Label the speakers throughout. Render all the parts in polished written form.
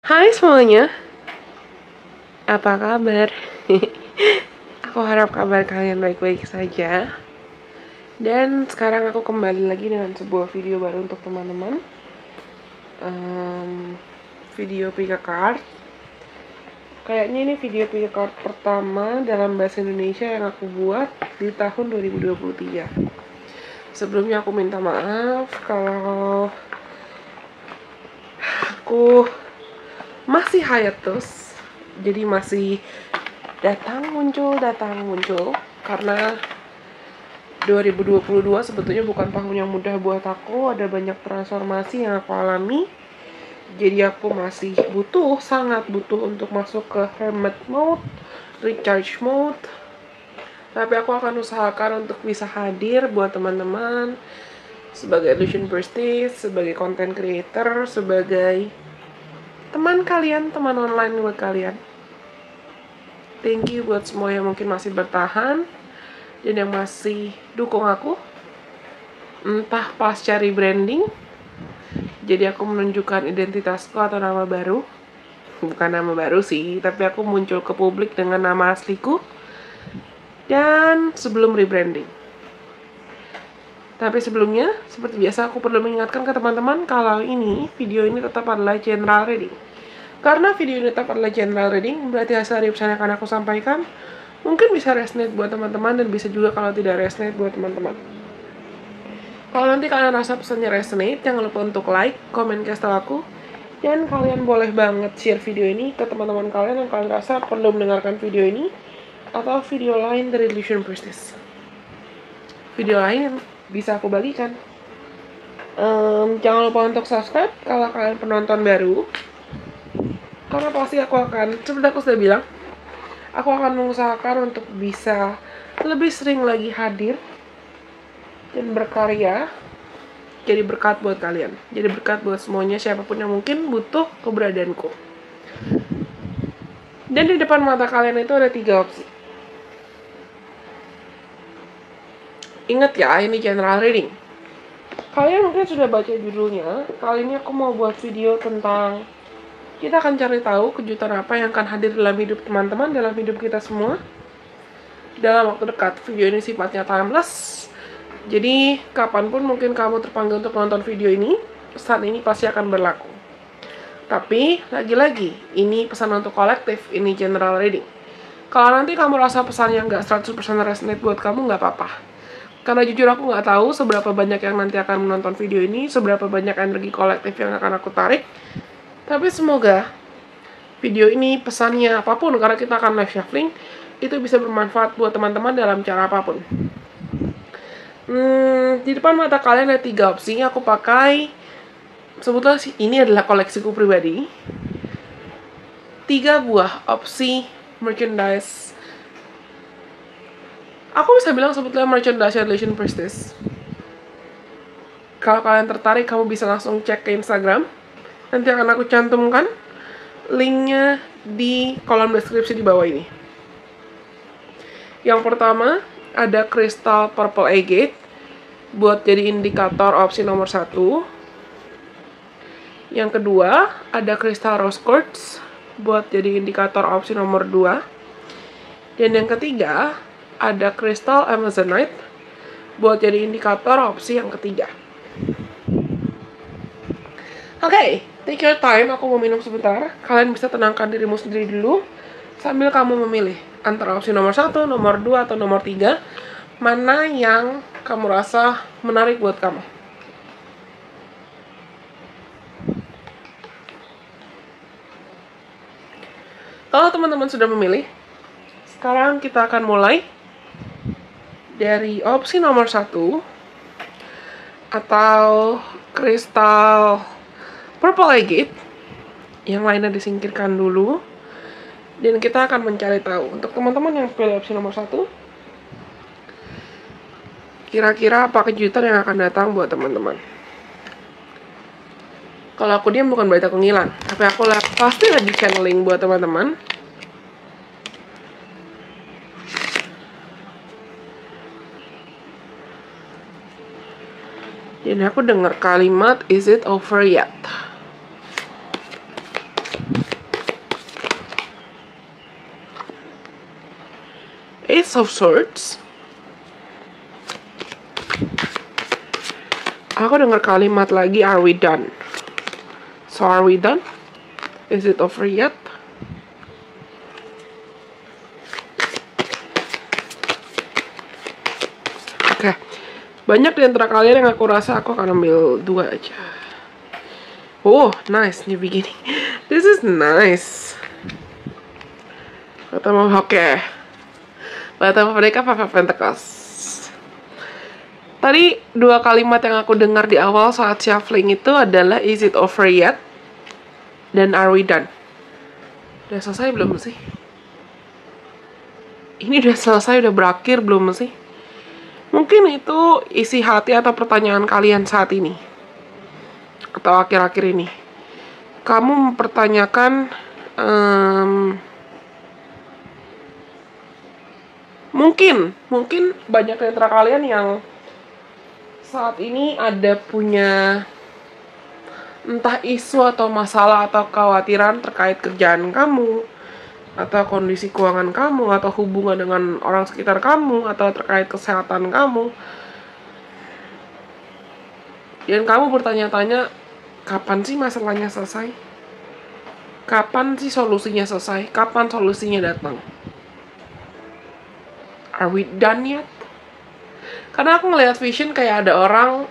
Speaker 1: Hai semuanya, apa kabar? Aku harap kabar kalian baik-baik saja. Dan sekarang aku kembali lagi dengan sebuah video baru untuk teman-teman. Video pick a card. Kayaknya ini video pick a card pertama dalam bahasa Indonesia yang aku buat di tahun 2023. Sebelumnya aku minta maaf kalau aku masih hiatus, jadi masih datang muncul karena 2022 sebetulnya bukan tahun yang mudah buat aku. Ada banyak transformasi yang aku alami, jadi aku masih sangat butuh untuk masuk ke hermit mode, recharge mode. Tapi aku akan usahakan untuk bisa hadir buat teman-teman sebagai illusion priestess, sebagai content creator, sebagai teman kalian, teman online buat kalian. Thank you buat semua yang mungkin masih bertahan dan yang masih dukung aku, entah pasca rebranding, jadi aku menunjukkan identitasku atau nama baru. Bukan nama baru sih, tapi aku muncul ke publik dengan nama asliku dan sebelum rebranding. Tapi sebelumnya, seperti biasa aku perlu mengingatkan ke teman-teman kalau video ini tetap adalah general reading. Karena video ini tetap adalah general reading, berarti hasil dari pesan yang akan aku sampaikan mungkin bisa resonate buat teman-teman dan bisa juga kalau tidak resonate buat teman-teman. Kalau nanti kalian rasa pesannya resonate, jangan lupa untuk like, komen, kasih tahu aku. Dan kalian boleh banget share video ini ke teman-teman kalian yang kalian rasa perlu mendengarkan video ini atau video lain dari Illusion Priestess. Video lain yang bisa aku bagikan. Jangan lupa untuk subscribe kalau kalian penonton baru, karena pasti aku akan, seperti aku sudah bilang, aku akan mengusahakan untuk bisa lebih sering lagi hadir dan berkarya, jadi berkat buat kalian, jadi berkat buat semuanya, siapapun yang mungkin butuh keberadaanku. Dan di depan mata kalian itu ada 3 opsi. Ingat ya, ini general reading. Kalian mungkin sudah baca judulnya. Kali ini aku mau buat video tentang, kita akan cari tahu kejutan apa yang akan hadir dalam hidup teman-teman, dalam hidup kita semua dalam waktu dekat. Video ini sifatnya timeless, jadi kapanpun mungkin kamu terpanggil untuk menonton video ini, pesan ini pasti akan berlaku. Tapi lagi-lagi, ini pesan untuk kolektif, ini general reading. Kalau nanti kamu rasa pesannya nggak 100% resonate buat kamu, nggak apa-apa. Karena jujur aku nggak tahu seberapa banyak yang nanti akan menonton video ini, seberapa banyak energi kolektif yang akan aku tarik. Tapi semoga video ini, pesannya apapun, karena kita akan live shuffling, itu bisa bermanfaat buat teman-teman dalam cara apapun. Di depan mata kalian ada 3 opsi. Aku pakai, sebetulnya ini adalah koleksiku pribadi, 3 buah opsi merchandise. Aku bisa bilang sebetulnya merchandise Illusion Priestess. Kalau kalian tertarik, kamu bisa langsung cek ke Instagram. Nanti akan aku cantumkan linknya di kolom deskripsi di bawah ini. Yang pertama, ada kristal purple agate buat jadi indikator opsi nomor 1. Yang kedua, ada kristal rose quartz buat jadi indikator opsi nomor 2. Dan yang ketiga, ada kristal amazonite buat jadi indikator opsi yang ketiga. Oke, take your time, aku mau minum sebentar. Kalian bisa tenangkan dirimu sendiri dulu sambil kamu memilih antara opsi nomor 1, nomor 2, atau nomor 3. Mana yang kamu rasa menarik buat kamu. Kalau teman-teman sudah memilih, sekarang kita akan mulai dari opsi nomor 1 atau kristal purple agate. Yang lainnya disingkirkan dulu. Dan kita akan mencari tahu, untuk teman-teman yang pilih opsi nomor 1, kira-kira apa kejutan yang akan datang buat teman-teman. Kalau aku diam bukan berarti aku ngilang, tapi aku pasti lagi channeling buat teman-teman. Dan aku dengar kalimat, is it over yet? Ace of Swords. Aku dengar kalimat lagi, are we done? So are we done? Is it over yet? Oke. Banyak di antara kalian yang aku rasa aku akan ambil 2 aja. Oh, nice, new beginning. This is nice. Pertama, oke. Pertama mereka Five of Pentacles. Tadi 2 kalimat yang aku dengar di awal saat shuffling itu adalah is it over yet? Dan are we done? Udah selesai belum sih? Ini udah selesai, udah berakhir belum sih? Mungkin itu isi hati atau pertanyaan kalian saat ini. Atau akhir-akhir ini. Kamu mempertanyakan mungkin banyak di antara kalian yang saat ini ada punya entah isu atau masalah atau kekhawatiran terkait kerjaan kamu, atau kondisi keuangan kamu, atau hubungan dengan orang sekitar kamu, atau terkait kesehatan kamu. Dan kamu bertanya-tanya, kapan sih masalahnya selesai? Kapan sih solusinya selesai? Kapan solusinya datang? Are we done yet? Karena aku ngeliat vision kayak ada orang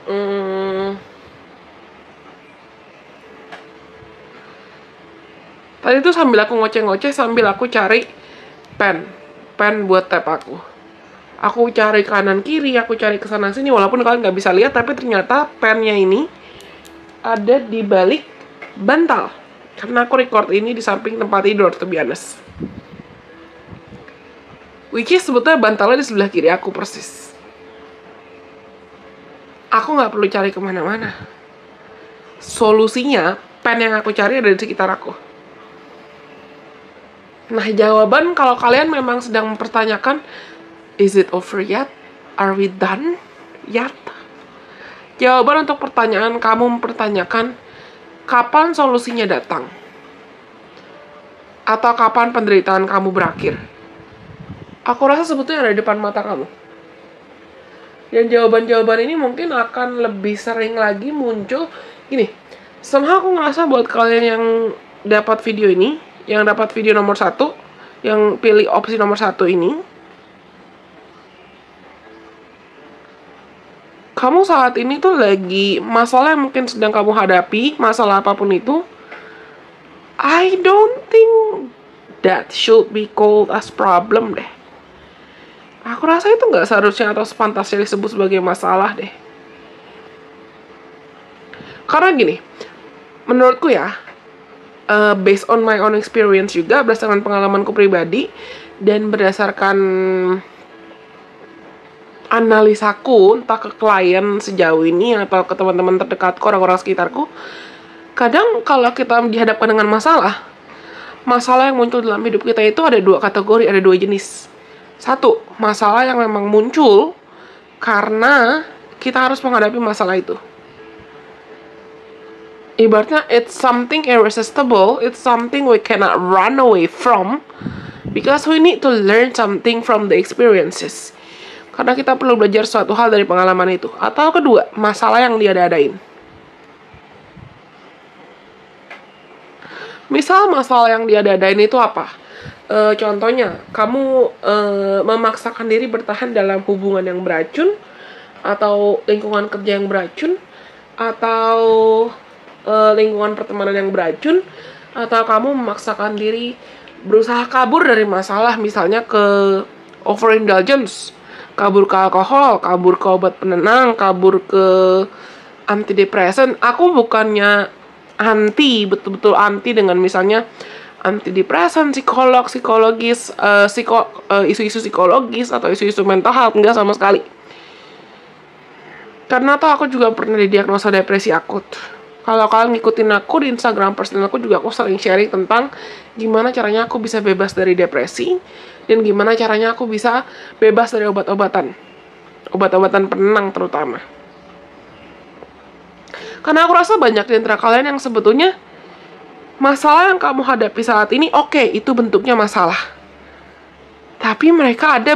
Speaker 1: tadi tuh sambil aku ngoceh-ngoceh, sambil aku cari pen buat tap aku. Aku cari kanan kiri, aku cari kesana sini, walaupun kalian nggak bisa lihat, tapi ternyata pennya ini ada di balik bantal. Karena aku record ini di samping tempat tidur, to be honest. Which is sebetulnya bantalnya di sebelah kiri aku persis. Aku nggak perlu cari kemana-mana. Solusinya, pen yang aku cari ada di sekitar aku. Nah, jawaban kalau kalian memang sedang mempertanyakan, is it over yet? Are we done yet? Jawaban untuk pertanyaan kamu mempertanyakan, kapan solusinya datang? Atau kapan penderitaan kamu berakhir? Aku rasa sebetulnya ada di depan mata kamu. Dan jawaban-jawaban ini mungkin akan lebih sering lagi muncul. Gini, somehow aku ngerasa buat kalian yang dapat video ini, yang dapat video nomor 1, yang pilih opsi nomor 1 ini, kamu saat ini tuh lagi masalah yang mungkin sedang kamu hadapi, masalah apapun itu, I don't think that should be called as problem deh. Aku rasa itu nggak seharusnya atau sepantasnya disebut sebagai masalah deh. Karena gini, menurutku ya, based on my own experience juga, berdasarkan pengalamanku pribadi, dan berdasarkan analisaku, entah ke klien sejauh ini, atau ke teman-teman terdekatku, orang-orang sekitarku, kadang kalau kita dihadapkan dengan masalah yang muncul dalam hidup kita itu ada 2 kategori, ada 2 jenis. 1, masalah yang memang muncul karena kita harus menghadapi masalah itu. Ibaratnya, it's something irresistible, it's something we cannot run away from, because we need to learn something from the experiences. Karena kita perlu belajar suatu hal dari pengalaman itu. Atau kedua, masalah yang diada-adain. Misal masalah yang diada-adain itu apa? Contohnya, kamu memaksakan diri bertahan dalam hubungan yang beracun, atau lingkungan kerja yang beracun, atau lingkungan pertemanan yang beracun, atau kamu memaksakan diri berusaha kabur dari masalah, misalnya ke overindulgence, kabur ke alkohol, kabur ke obat penenang, kabur ke antidepresan. Aku bukannya anti, betul-betul anti dengan misalnya antidepresan, psikologis, isu-isu psikologis atau isu-isu mental health, enggak sama sekali. Karena tuh aku juga pernah didiagnosa depresi akut. Kalau kalian ngikutin aku di Instagram personal aku juga, aku sering sharing tentang gimana caranya aku bisa bebas dari depresi, dan gimana caranya aku bisa bebas dari obat-obatan penenang terutama. Karena aku rasa banyak di antara kalian yang sebetulnya masalah yang kamu hadapi saat ini, oke, itu bentuknya masalah. Tapi mereka ada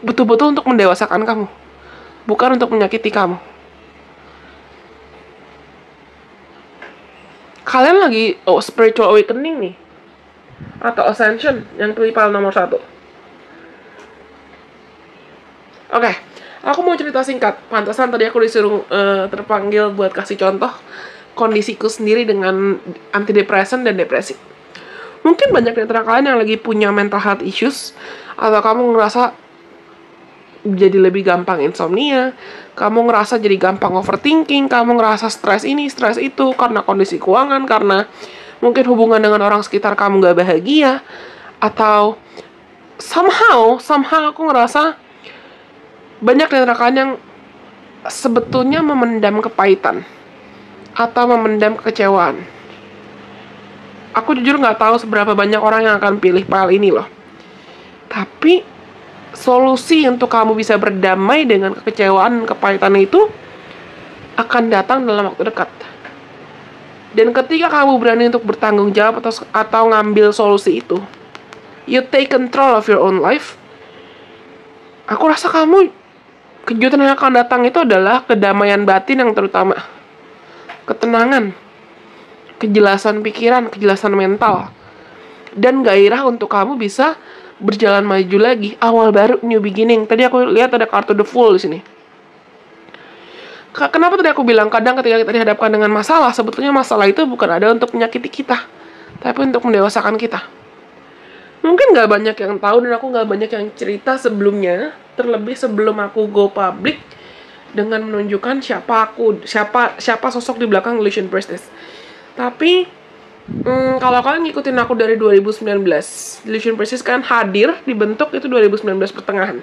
Speaker 1: betul-betul untuk mendewasakan kamu, bukan untuk menyakiti kamu. Kalian lagi spiritual awakening nih, atau ascension, yang triple nomor 1. Oke, aku mau cerita singkat. Pantesan tadi aku disuruh terpanggil buat kasih contoh kondisiku sendiri dengan antidepresan dan depresi. Mungkin banyak di antara kalian yang lagi punya mental health issues, atau kamu ngerasa jadi lebih gampang insomnia, kamu ngerasa jadi gampang overthinking, kamu ngerasa stres ini, stres itu, karena kondisi keuangan, karena mungkin hubungan dengan orang sekitar kamu gak bahagia, atau somehow aku ngerasa banyak di antara kalian yang sebetulnya memendam kepahitan, atau memendam kekecewaan. Aku jujur gak tahu seberapa banyak orang yang akan pilih file ini loh. Tapi solusi untuk kamu bisa berdamai dengan kekecewaan dan kepahitan itu akan datang dalam waktu dekat. Dan ketika kamu berani untuk bertanggung jawab atau ngambil solusi itu, you take control of your own life, aku rasa kejutan yang akan datang itu adalah kedamaian batin yang terutama, ketenangan, kejelasan pikiran, kejelasan mental, dan gairah untuk kamu bisa berjalan maju lagi, awal baru, new beginning. Tadi aku lihat ada kartu The Fool di sini. Kenapa tadi aku bilang kadang ketika kita dihadapkan dengan masalah, sebetulnya masalah itu bukan ada untuk menyakiti kita, tapi untuk mendewasakan kita. Mungkin gak banyak yang tahu dan aku gak banyak yang cerita sebelumnya, terlebih sebelum aku go public dengan menunjukkan siapa sosok di belakang Illusion Priestess. Tapi kalau kalian ngikutin aku dari 2019, Illusion Priestess kan hadir, dibentuk itu 2019 pertengahan.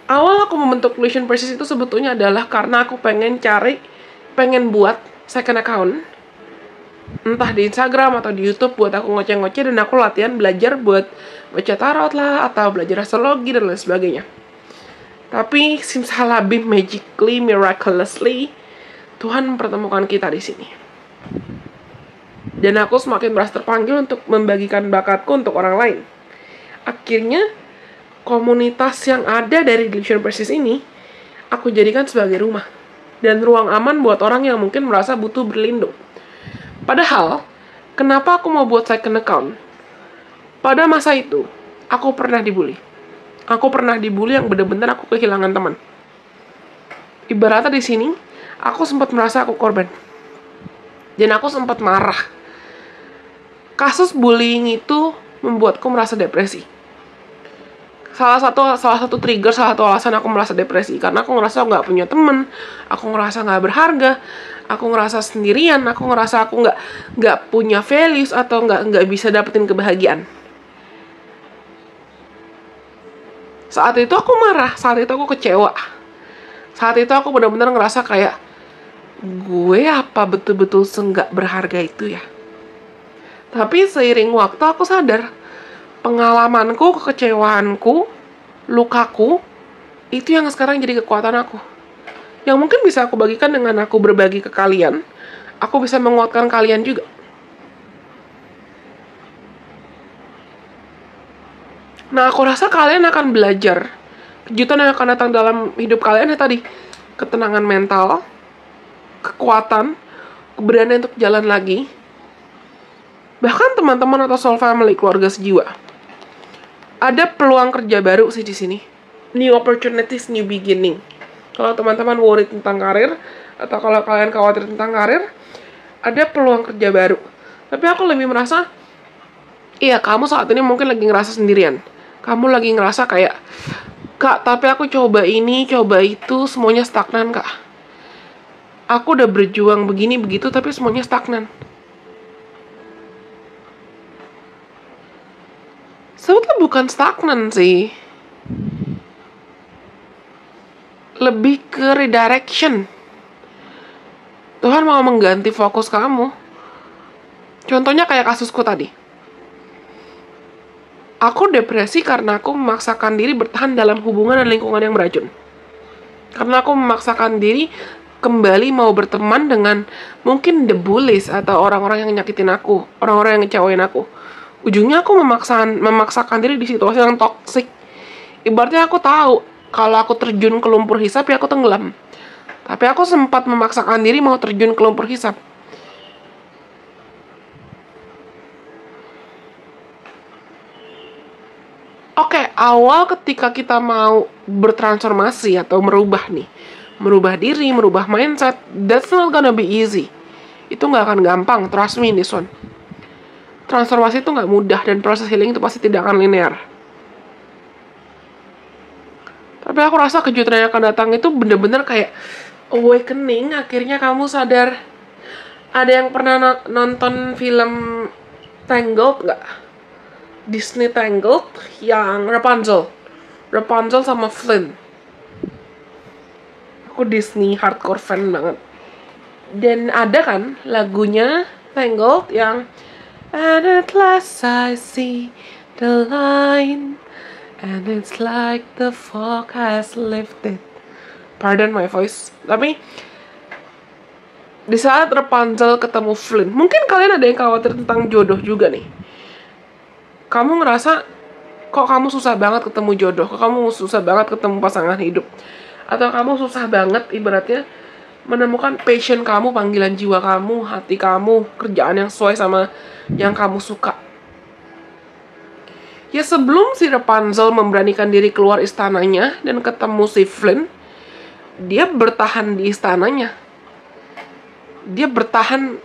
Speaker 1: Awal aku membentuk Illusion Priestess itu sebetulnya adalah karena aku pengen buat second account, entah di Instagram atau di YouTube, buat aku ngoceh-ngoceh dan aku latihan belajar buat baca tarot lah, atau belajar astrologi dan lain sebagainya. Tapi simsalabim, magically, miraculously, Tuhan mempertemukan kita di sini. Dan aku semakin merasa terpanggil untuk membagikan bakatku untuk orang lain. Akhirnya, komunitas yang ada dari Illusion Priestess ini, aku jadikan sebagai rumah. Dan ruang aman buat orang yang mungkin merasa butuh berlindung. Padahal, kenapa aku mau buat second account? Pada masa itu, aku pernah dibully. Aku pernah dibully yang benar-benar aku kehilangan teman. Ibaratnya di sini, aku sempat merasa aku korban. Dan aku sempat marah. Kasus bullying itu membuatku merasa depresi. Salah satu trigger, salah satu alasan aku merasa depresi, karena aku ngerasa aku nggak punya teman, aku ngerasa nggak berharga, aku ngerasa sendirian, aku ngerasa aku nggak punya values atau nggak bisa dapetin kebahagiaan. Saat itu aku marah, saat itu aku kecewa, saat itu aku benar-benar ngerasa kayak gue apa betul-betul nggak berharga itu ya. Tapi seiring waktu aku sadar, pengalamanku, kekecewaanku, lukaku, itu yang sekarang jadi kekuatan aku. Yang mungkin bisa aku bagikan dengan aku berbagi ke kalian, aku bisa menguatkan kalian juga. Nah, aku rasa kalian akan belajar. Kejutan yang akan datang dalam hidup kalian ya tadi. Ketenangan mental, kekuatan, keberanian untuk jalan lagi. Bahkan teman-teman atau soul family, keluarga sejiwa. Ada peluang kerja baru sih di sini. New opportunities, new beginning. Kalau teman-teman worry tentang karir, atau kalau kalian khawatir tentang karir, ada peluang kerja baru. Tapi aku lebih merasa, iya, kamu saat ini mungkin lagi ngerasa sendirian. Kamu lagi ngerasa kayak, Kak, tapi aku coba ini, coba itu, semuanya stagnan, Kak. Aku udah berjuang begini, begitu, tapi semuanya stagnan. Sebetulnya bukan stagnan sih. Lebih ke redirection. Tuhan mau mengganti fokus kamu. Contohnya kayak kasusku tadi. Aku depresi karena aku memaksakan diri bertahan dalam hubungan dan lingkungan yang beracun. Karena aku memaksakan diri kembali mau berteman dengan mungkin the bullies atau orang-orang yang nyakitin aku, orang-orang yang ngecewain aku. Ujungnya aku memaksakan diri di situasi yang toksik, Ibaratnya aku tahu kalau aku terjun ke lumpur hisap ya aku tenggelam. Tapi aku sempat memaksakan diri mau terjun ke lumpur hisap. Oke, awal ketika kita mau bertransformasi atau merubah nih, merubah diri, merubah mindset, that's not gonna be easy. Itu nggak akan gampang, trust me this one. Transformasi itu nggak mudah dan proses healing itu pasti tidak akan linear. Tapi aku rasa kejutan yang akan datang itu bener-bener kayak awakening. Akhirnya kamu sadar. Ada yang pernah nonton film Tangled nggak? Disney Tangled yang Rapunzel sama Flynn. Aku Disney hardcore fan banget. Dan ada kan lagunya Tangled yang And at last I see the line and it's like the fog has lifted. Pardon my voice. Tapi di saat Rapunzel ketemu Flynn, mungkin kalian ada yang khawatir tentang jodoh juga nih. Kamu ngerasa kok kamu susah banget ketemu jodoh, kok kamu susah banget ketemu pasangan hidup, atau kamu susah banget ibaratnya menemukan passion kamu, panggilan jiwa kamu, hati kamu, kerjaan yang sesuai sama yang kamu suka. Ya sebelum si Rapunzel memberanikan diri keluar istananya dan ketemu si Flynn, dia bertahan di istananya. Dia bertahan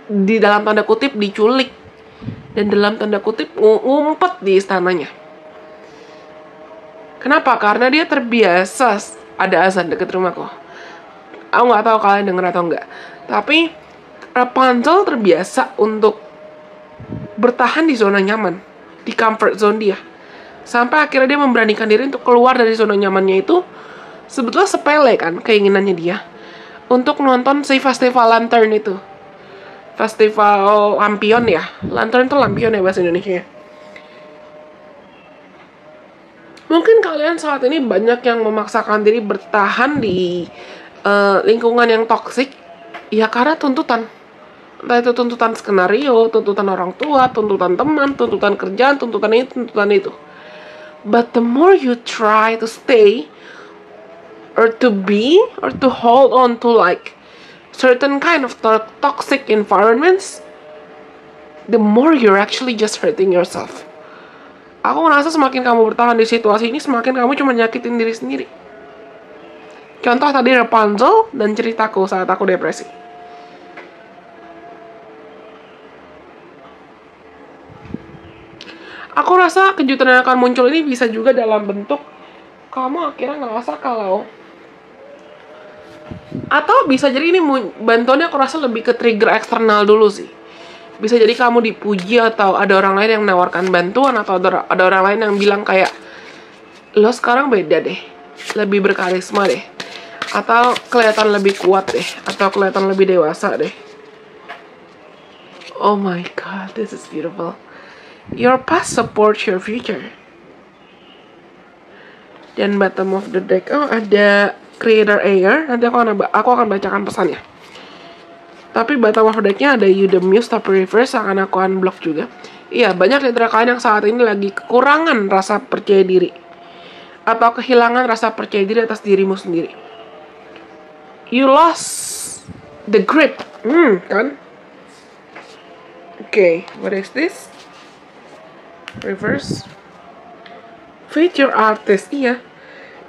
Speaker 1: di dalam tanda kutip diculik. Dan dalam tanda kutip ngumpet di istananya. Kenapa? Karena dia terbiasa ada azan dekat rumahku. Aku nggak tahu kalian denger atau enggak. Tapi Rapunzel terbiasa untuk bertahan di zona nyaman, di comfort zone dia. Sampai akhirnya dia memberanikan diri untuk keluar dari zona nyamannya itu. Sebetulnya sepele kan keinginannya dia untuk nonton si festival lantern itu. Festival lampion ya. Lantern itu lampion ya bahasa Indonesia. Mungkin kalian saat ini banyak yang memaksakan diri bertahan di lingkungan yang toksik. Ya karena tuntutan. Entah itu tuntutan skenario, tuntutan orang tua, tuntutan teman, tuntutan kerjaan, tuntutan itu. But the more you try to stay or to be or to hold on to like certain kind of toxic environments, the more you're actually just hurting yourself. Aku ngerasa semakin kamu bertahan di situasi ini, semakin kamu cuma nyakitin diri sendiri. Contoh tadi Rapunzel dan ceritaku saat aku depresi. Aku rasa kejutan yang akan muncul ini bisa juga dalam bentuk kamu akhirnya ngerasa kalau, atau bisa jadi ini bantuannya aku rasa lebih ke trigger eksternal dulu sih. Bisa jadi kamu dipuji atau ada orang lain yang menawarkan bantuan atau ada orang lain yang bilang kayak lo sekarang beda deh, lebih berkarisma deh, atau kelihatan lebih kuat deh, atau kelihatan lebih dewasa deh. Oh my god, this is beautiful. Your past supports your future. Dan bottom of the deck, ada Creator Air. Nanti aku akan bacakan pesannya. Tapi bottom of the decknya ada You the Muse tapi reverse, akan aku unblock juga. Iya, banyak di antara kalian yang saat ini lagi kekurangan rasa percaya diri atau kehilangan rasa percaya diri atas dirimu sendiri. You lost the grip, kan? Okay, what is this? Reverse. Feature artist, iya.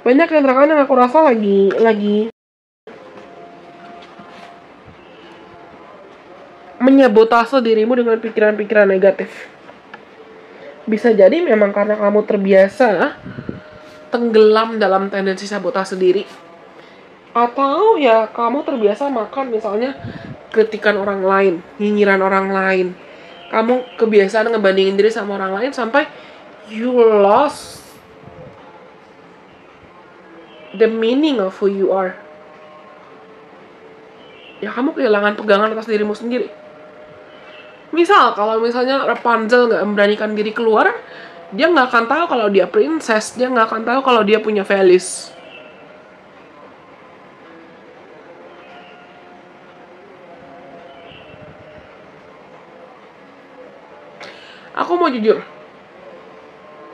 Speaker 1: Banyak yang terkadang yang aku rasa lagi menyabotase dirimu dengan pikiran-pikiran negatif. Bisa jadi memang karena kamu terbiasa tenggelam dalam tendensi sabotase diri. Atau ya kamu terbiasa makan misalnya kritikan orang lain, nyinyiran orang lain. Kamu kebiasaan ngebandingin diri sama orang lain sampai you lost the meaning of who you are. Ya kamu kehilangan pegangan atas dirimu sendiri. Misal, kalau misalnya Rapunzel nggak memberanikan diri keluar, dia nggak akan tahu kalau dia princess, dia nggak akan tahu kalau dia punya values. Aku mau jujur,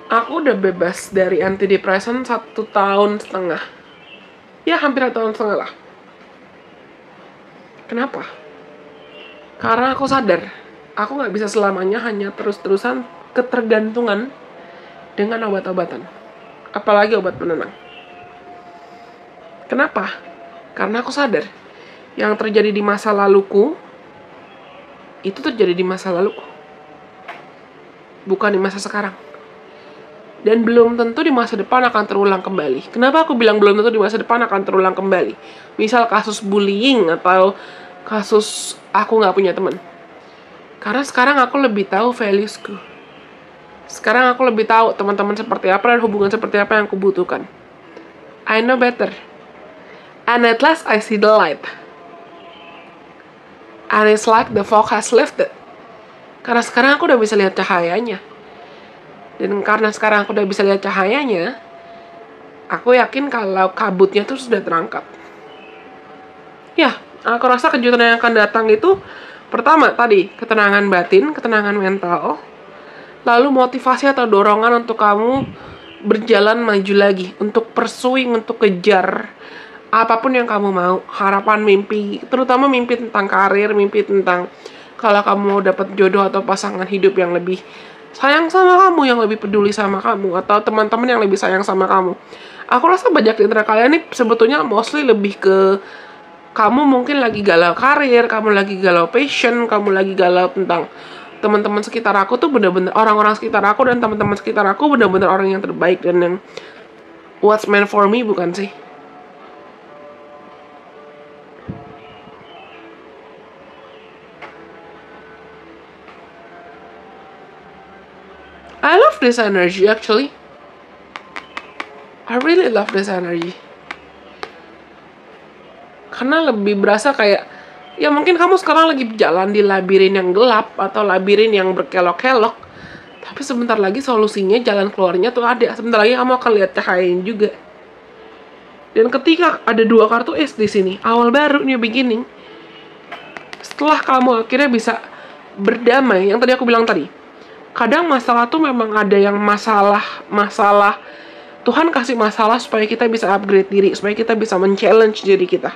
Speaker 1: Aku udah bebas dari antidepresan 1,5 tahun. Ya, hampir 1,5 tahun lah. Kenapa? Karena aku sadar, aku nggak bisa selamanya hanya terus-terusan ketergantungan dengan obat-obatan. Apalagi obat penenang. Kenapa? Karena aku sadar, yang terjadi di masa laluku, itu terjadi di masa laluku. Bukan di masa sekarang. Dan belum tentu di masa depan akan terulang kembali. Kenapa aku bilang belum tentu di masa depan akan terulang kembali? Misal kasus bullying atau kasus aku nggak punya teman. Karena sekarang aku lebih tahu valuesku. Sekarang aku lebih tahu teman-teman seperti apa dan hubungan seperti apa yang aku butuhkan. I know better. And at last I see the light. And it's like the fog has lifted. Karena sekarang aku udah bisa lihat cahayanya. Dan karena sekarang aku udah bisa lihat cahayanya, aku yakin kalau kabutnya tuh sudah terangkat. Ya, aku rasa kejutan yang akan datang itu, pertama tadi, ketenangan batin, ketenangan mental, lalu motivasi atau dorongan untuk kamu berjalan maju lagi, untuk pursuing, untuk kejar apapun yang kamu mau, harapan, mimpi, terutama mimpi tentang karir, mimpi tentang kalau kamu mau dapat jodoh atau pasangan hidup yang lebih sayang sama kamu, yang lebih peduli sama kamu, atau teman-teman yang lebih sayang sama kamu. Aku rasa banyak di antara kalian ini sebetulnya mostly lebih ke kamu mungkin lagi galau karir, kamu lagi galau passion, kamu lagi galau tentang teman-teman sekitar aku tuh bener-bener orang-orang sekitar aku dan teman-teman sekitar aku bener-bener orang yang terbaik dan yang what's meant for me, bukan sih? I love this energy actually. I really love this energy. Karena lebih berasa kayak, ya mungkin kamu sekarang lagi jalan di labirin yang gelap atau labirin yang berkelok-kelok. Tapi sebentar lagi solusinya, jalan keluarnya tuh ada. Sebentar lagi kamu akan lihat cahayanya juga. Dan ketika ada 2 kartu es di sini, awal baru, new beginning. Setelah kamu akhirnya bisa berdamai, yang tadi aku bilang tadi. Kadang masalah tuh memang ada yang masalah. Tuhan kasih masalah supaya kita bisa upgrade diri, supaya kita bisa men-challenge diri kita,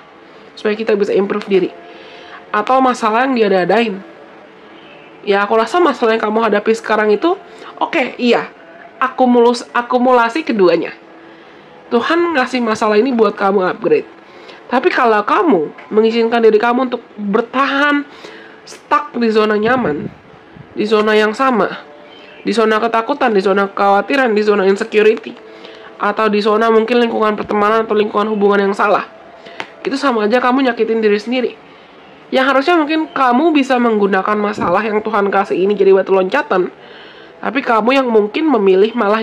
Speaker 1: supaya kita bisa improve diri. Atau masalah yang diada-adain. Ya, aku rasa masalah yang kamu hadapi sekarang itu, oke, iya, akumulasi keduanya. Tuhan ngasih masalah ini buat kamu upgrade. Tapi kalau kamu mengizinkan diri kamu untuk bertahan stuck di zona nyaman, di zona yang sama, di zona ketakutan, di zona kekhawatiran, di zona insecurity, atau di zona mungkin lingkungan pertemanan atau lingkungan hubungan yang salah, itu sama aja kamu nyakitin diri sendiri. Yang harusnya mungkin kamu bisa menggunakan masalah yang Tuhan kasih ini jadi batu loncatan, tapi kamu yang mungkin memilih malah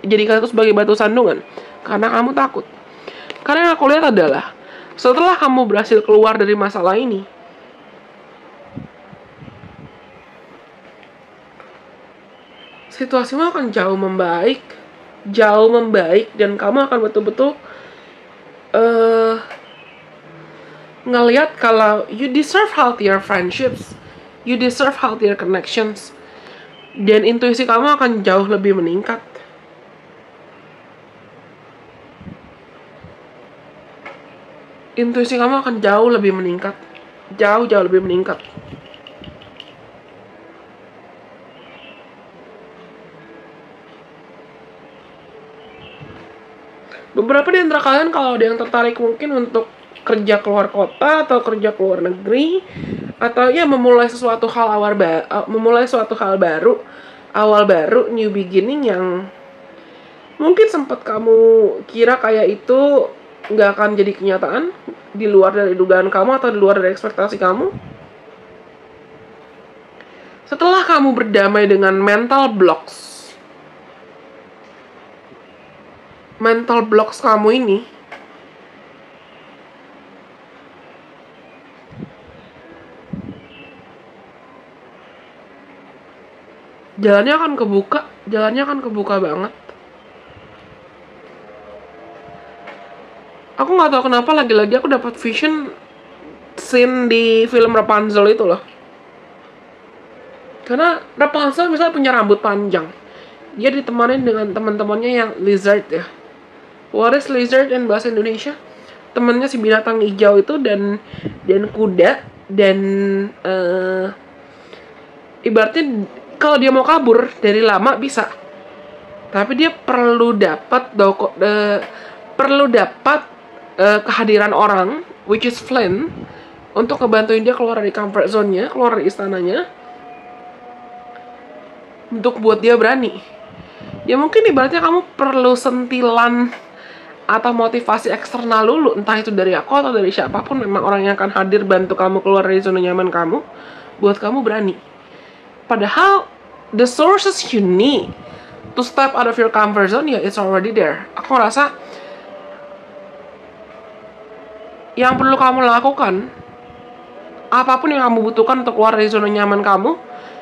Speaker 1: jadikan itu sebagai batu sandungan karena kamu takut. Karena yang aku lihat adalah setelah kamu berhasil keluar dari masalah ini, situasimu akan jauh membaik dan kamu akan betul-betul ngelihat kalau you deserve healthier friendships, you deserve healthier connections, dan intuisi kamu akan jauh lebih meningkat. Intuisi kamu akan jauh lebih meningkat, jauh lebih meningkat. Beberapa di antara kalian kalau ada yang tertarik mungkin untuk kerja keluar kota atau kerja keluar negeri, atau ya memulai suatu hal baru, awal baru, new beginning yang mungkin sempat kamu kira kayak itu nggak akan jadi kenyataan, di luar dari dugaan kamu atau di luar dari ekspektasi kamu. Setelah kamu berdamai dengan mental blocks kamu ini, jalannya akan kebuka banget. Aku nggak tahu kenapa lagi-lagi aku dapat vision scene di film Rapunzel itu loh. Karena Rapunzel misalnya punya rambut panjang, dia ditemanin dengan teman-temannya yang lizard ya. What is lizard in bahasa Indonesia? Temennya si binatang hijau itu dan kuda dan ibaratnya kalau dia mau kabur dari lama bisa, tapi dia perlu dapat kehadiran orang, which is Flynn, untuk ngebantuin dia keluar dari comfort zone-nya, keluar dari istananya, untuk buat dia berani. Ya mungkin ibaratnya kamu perlu sentilan atau motivasi eksternal dulu, entah itu dari aku atau dari siapapun, memang orang yang akan hadir bantu kamu keluar dari zona nyaman kamu, buat kamu berani. Padahal the sources you need to step out of your comfort zone, ya it's already there. Aku ngerasa yang perlu kamu lakukan, apapun yang kamu butuhkan untuk keluar dari zona nyaman kamu,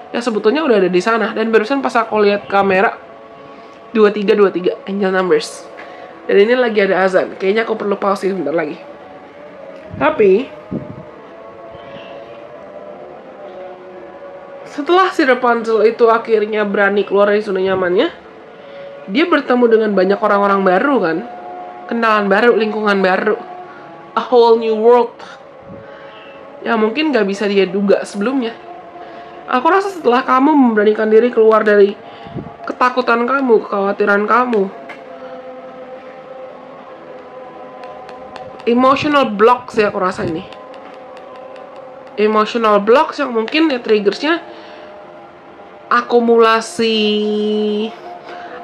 Speaker 1: ya sebetulnya udah ada di sana. Dan barusan pas aku lihat kamera 2323 angel numbers, dan ini lagi ada azan. Kayaknya aku perlu pause sebentar lagi. Tapi setelah si Rapunzel itu akhirnya berani keluar dari zona nyamannya, dia bertemu dengan banyak orang-orang baru kan, kenalan baru, lingkungan baru, a whole new world yang mungkin gak bisa dia duga sebelumnya. Aku rasa setelah kamu memberanikan diri keluar dari ketakutan kamu, kekhawatiran kamu, emotional blocks ya, aku rasa ini emotional blocks yang mungkin ya triggersnya akumulasi.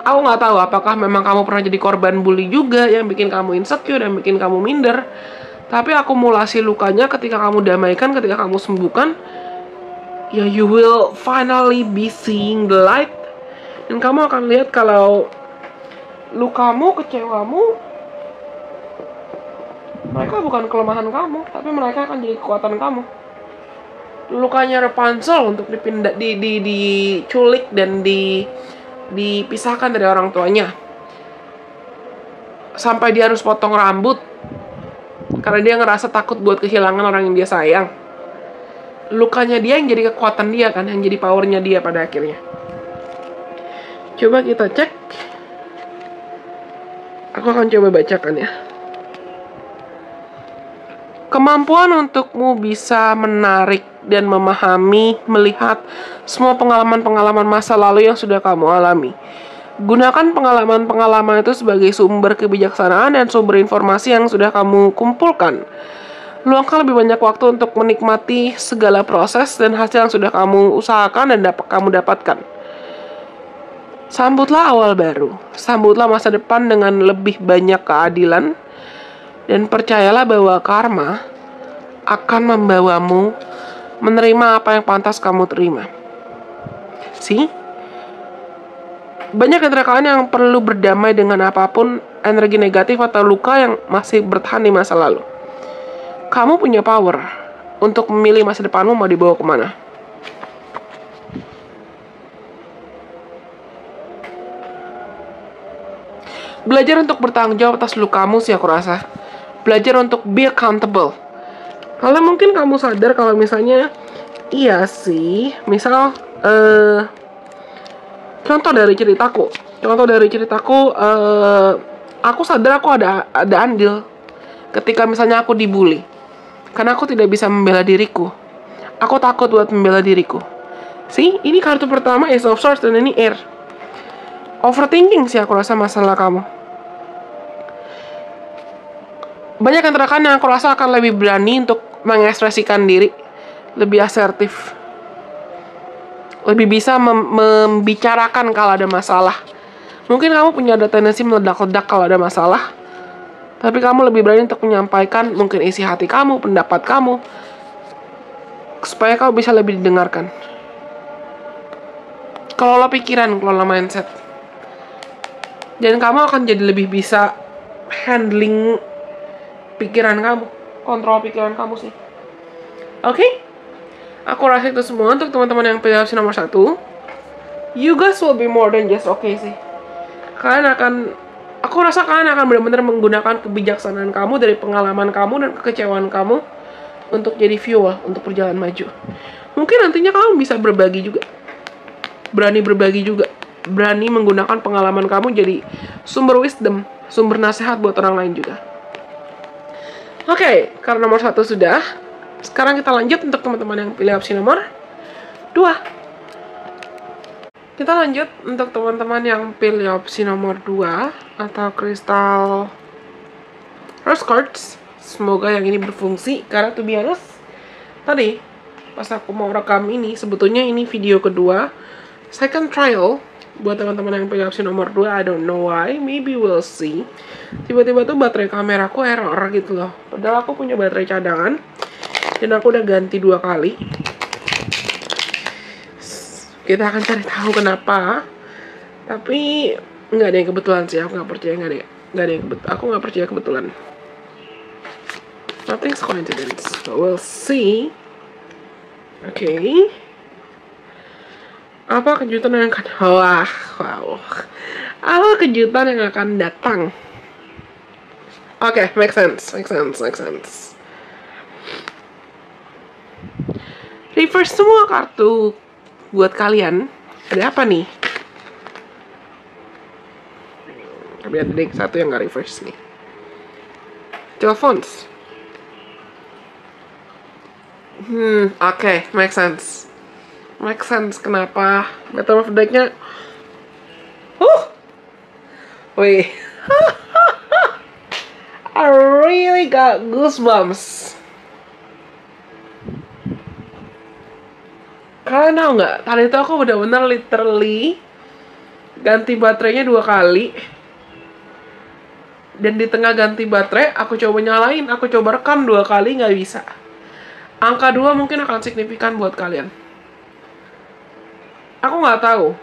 Speaker 1: Aku nggak tahu apakah memang kamu pernah jadi korban bully juga yang bikin kamu insecure dan bikin kamu minder. Tapi akumulasi lukanya ketika kamu damaikan, ketika kamu sembuhkan, ya you will finally be seeing the light. Dan kamu akan lihat kalau lukamu, kecewamu, mereka bukan kelemahan kamu, tapi mereka akan jadi kekuatan kamu. Lukanya Rapunzel untuk diculik dan dipisahkan dari orang tuanya, sampai dia harus potong rambut karena dia ngerasa takut buat kehilangan orang yang dia sayang. Lukanya dia yang jadi kekuatan dia kan, yang jadi powernya dia pada akhirnya. Coba kita cek. Aku akan coba bacakan ya. Kemampuan untukmu bisa menarik dan memahami, melihat semua pengalaman-pengalaman masa lalu yang sudah kamu alami. Gunakan pengalaman-pengalaman itu sebagai sumber kebijaksanaan dan sumber informasi yang sudah kamu kumpulkan. Luangkan lebih banyak waktu untuk menikmati segala proses dan hasil yang sudah kamu usahakan dan kamu dapatkan. Sambutlah awal baru. Sambutlah masa depan dengan lebih banyak keadilan. Dan percayalah bahwa karma akan membawamu menerima apa yang pantas kamu terima. See? Banyak antara kalian yang perlu berdamai dengan apapun energi negatif atau luka yang masih bertahan di masa lalu. Kamu punya power untuk memilih masa depanmu mau dibawa kemana. Belajar untuk bertanggung jawab atas lukamu sih aku rasa. Belajar untuk be accountable. Kalau mungkin kamu sadar kalau misalnya, iya sih, misal contoh dari ceritaku, aku sadar aku ada andil ketika misalnya aku dibully, karena aku tidak bisa membela diriku. Aku takut buat membela diriku. See, ini kartu pertama Ace of Swords dan ini Air. Overthinking sih aku rasa masalah kamu. Banyak antara kalian yang aku rasa akan lebih berani untuk mengekspresikan diri, lebih asertif, lebih bisa membicarakan kalau ada masalah. Mungkin kamu punya ada tendensi meledak-ledak kalau ada masalah, tapi kamu lebih berani untuk menyampaikan mungkin isi hati kamu, pendapat kamu, supaya kamu bisa lebih didengarkan. Kelola pikiran, kelola mindset, dan kamu akan jadi lebih bisa handling pikiran kamu, kontrol pikiran kamu sih. Oke? Aku rasa itu semua untuk teman-teman yang pilih opsi nomor 1. You guys will be more than just okay sih. Aku rasa kalian akan benar-benar menggunakan kebijaksanaan kamu dari pengalaman kamu dan kekecewaan kamu untuk jadi fuel untuk perjalanan maju. Mungkin nantinya kamu bisa berbagi juga, berani berbagi juga. berani menggunakan pengalaman kamu jadi sumber wisdom, sumber nasihat buat orang lain juga. Oke, karena nomor 1 sudah. Sekarang kita lanjut untuk teman-teman yang pilih opsi nomor 2. Kita lanjut untuk teman-teman yang pilih opsi nomor 2 atau kristal rose quartz. Semoga yang ini berfungsi, karena to be honest, tadi pas aku mau rekam ini, sebetulnya ini video kedua, second trial buat teman-teman yang pilih opsi nomor 2. I don't know why, maybe we'll see. Tiba-tiba tuh baterai kameraku error gitu loh. Padahal aku punya baterai cadangan dan aku udah ganti 2 kali. Kita akan cari tahu kenapa. Tapi nggak ada yang kebetulan sih. Aku nggak percaya aku nggak percaya kebetulan. Nothing's coincidence. So we'll see. Oke. Apa kejutan yang akan wow. Apa kejutan yang akan datang? Oke, make sense. Reverse semua kartu buat kalian. Ada apa nih? Tapi ada deck satu yang nggak reverse nih. Telepons. Oke, make sense. Kenapa bottom of deck-nya? Wait. I really got goosebumps. Kalian tau nggak? Tadi itu aku bener-bener literally ganti baterainya 2 kali. Dan di tengah ganti baterai, aku coba nyalain, aku coba rekam 2 kali, nggak bisa. Angka 2 mungkin akan signifikan buat kalian. Aku nggak tahu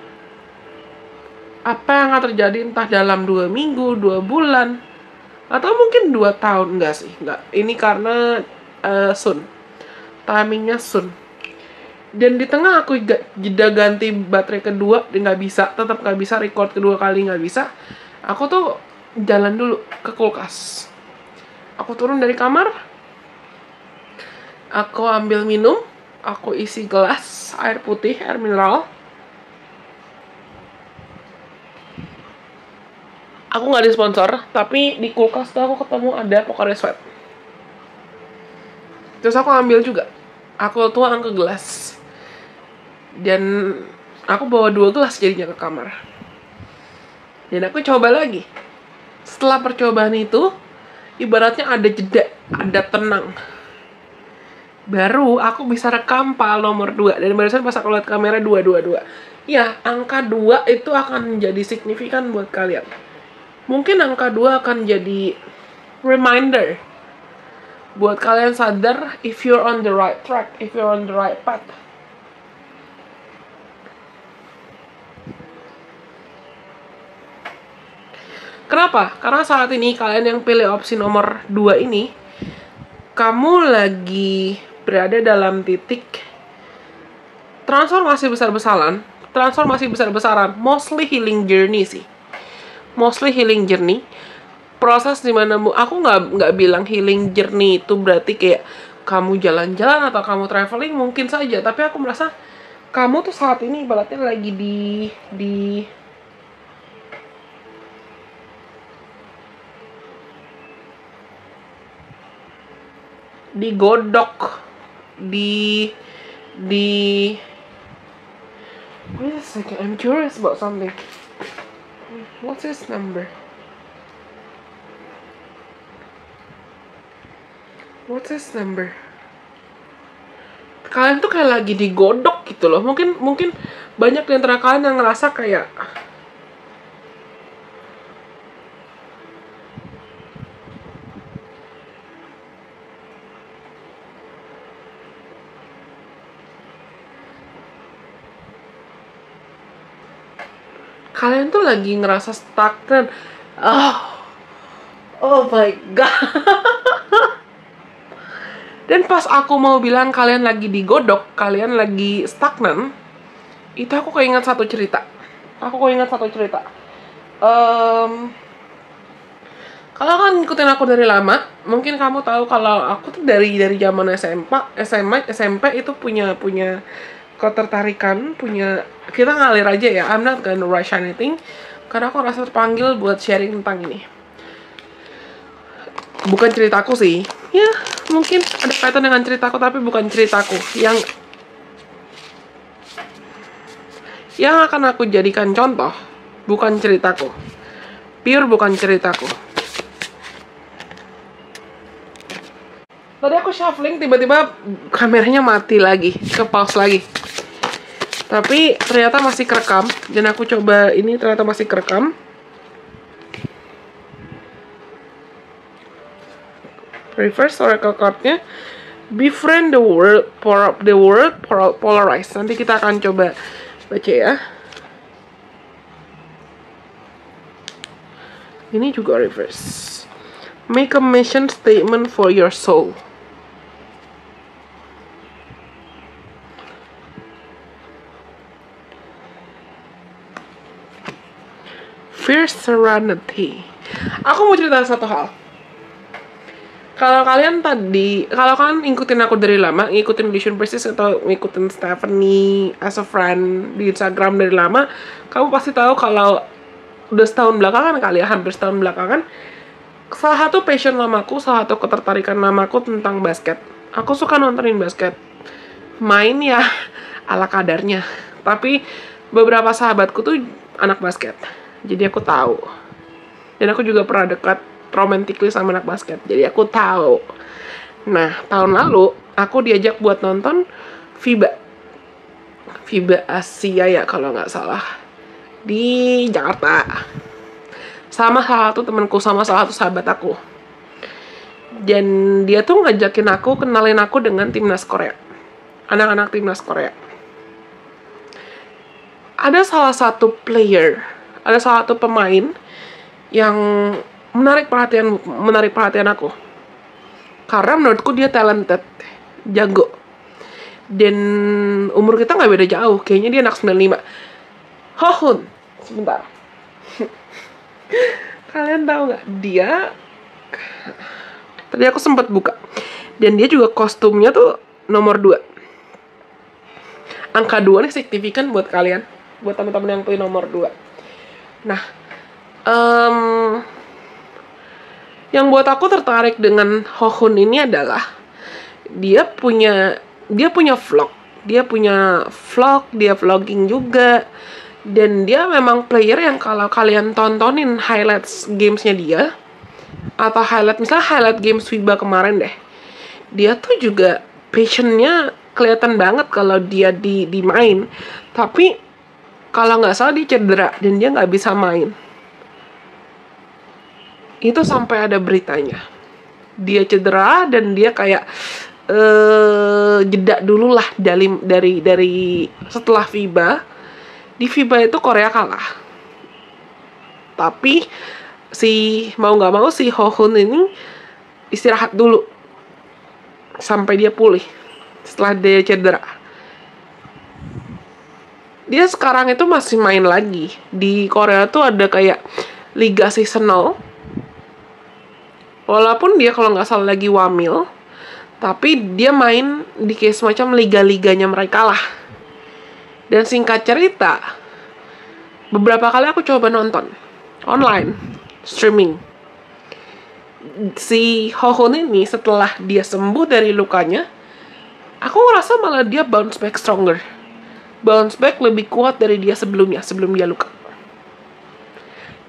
Speaker 1: apa yang akan terjadi, entah dalam 2 minggu, 2 bulan, atau mungkin 2 tahun. Enggak sih, enggak. Ini karena soon. Timingnya soon. Dan di tengah aku jeda ganti baterai kedua, nggak bisa, tetap nggak bisa record kedua kali, nggak bisa. Aku tuh jalan dulu ke kulkas. Aku turun dari kamar, aku ambil minum, aku isi gelas air putih, air mineral. Aku nggak disponsor, tapi di kulkas tuh aku ketemu ada Pocari Sweat. Terus aku ambil juga, aku tuang ke gelas. Dan aku bawa 2 gelas jadinya ke kamar. Dan aku coba lagi. Setelah percobaan itu, ibaratnya ada jeda, ada tenang. Baru aku bisa rekam file nomor 2. Dan barusan pas aku lihat kamera 222. Ya, angka 2 itu akan menjadi signifikan buat kalian. Mungkin angka 2 akan jadi reminder buat kalian sadar if you're on the right track, if you're on the right path. Kenapa? Karena saat ini kalian yang pilih opsi nomor 2 ini, kamu lagi berada dalam titik transformasi besar-besaran, mostly healing journey sih. Proses dimana aku nggak bilang healing journey itu berarti kayak kamu jalan-jalan atau kamu traveling, mungkin saja. Tapi aku merasa kamu tuh saat ini ibaratnya lagi digodok, wait a second, I'm curious about something. What's his number? Kalian tuh kayak lagi digodok gitu loh. Mungkin banyak di antara kalian yang ngerasa kayak kalian tuh lagi ngerasa stuck dan oh my god. Dan pas aku mau bilang kalian lagi digodok, kalian lagi stagnan, itu aku keinget satu cerita. Kalau kan ngikutin aku dari lama, mungkin kamu tahu kalau aku tuh dari zaman SMP itu punya ketertarikan, kita ngalir aja ya. I'm not gonna rush anything, karena aku rasa terpanggil buat sharing tentang ini. Bukan ceritaku sih, ya mungkin ada kaitan dengan ceritaku, tapi bukan ceritaku. Yang akan aku jadikan contoh, bukan ceritaku. Pure bukan ceritaku. Tadi aku shuffling, tiba-tiba kameranya mati lagi, ke pause lagi. Tapi ternyata masih kerekam, dan aku coba ini ternyata masih kerekam. Reverse oracle card-nya, befriend the world, polarize. Nanti kita akan coba baca ya. Ini juga reverse. Make a mission statement for your soul. Fierce serenity. Aku mau cerita satu hal. Kalau kalian ngikutin aku dari lama, ngikutin Vision Priestess atau ngikutin Stephanie as a friend di Instagram dari lama, kamu pasti tahu kalau udah setahun belakangan kali ya, hampir setahun belakangan, salah satu passion lamaku, salah satu ketertarikan lamaku tentang basket. Aku suka nontonin basket. Main ya ala kadarnya. Tapi beberapa sahabatku tuh anak basket. Jadi aku tahu. Dan aku juga pernah dekat romantically sama anak basket. Jadi aku tahu. Nah, tahun lalu aku diajak buat nonton FIBA Asia ya kalau nggak salah. Di Jakarta. Sama salah satu temanku, sama salah satu sahabat aku. Dan dia tuh ngajakin aku, kenalin aku dengan timnas Korea. Anak-anak timnas Korea. Ada salah satu pemain yang menarik perhatian aku. Karena menurutku dia talented, jago. Dan umur kita nggak beda jauh, kayaknya dia anak 95. Hohun, sebentar. Kalian tahu nggak? Tadi aku sempat buka. Dan dia juga kostumnya tuh nomor 2. Angka 2 nih signifikan buat kalian. Buat teman-teman yang punya nomor 2. Nah, yang buat aku tertarik dengan Hohun ini adalah dia punya vlog. Dia vlogging juga. Dan dia memang player yang kalau kalian tontonin highlights gamesnya dia, atau misalnya highlight games FIBA kemarin deh, dia tuh juga passionnya kelihatan banget kalau dia di main. Tapi kalau nggak salah dia cedera dan dia nggak bisa main. Itu sampai ada beritanya. Dia cedera dan dia kayak jeda dulu lah dari setelah FIBA. Di FIBA itu Korea kalah. Tapi mau nggak mau si Hohun ini istirahat dulu sampai dia pulih setelah dia cedera. Dia sekarang itu masih main lagi. Di Korea tuh ada kayak liga seasonal. Walaupun dia kalau nggak salah lagi wamil, tapi dia main di kayak semacam liga-liganya mereka lah. Dan singkat cerita, beberapa kali aku coba nonton online, streaming. Si Hohun ini setelah dia sembuh dari lukanya, aku ngerasa malah dia bounce back stronger. Bounce back lebih kuat dari dia sebelum dia luka.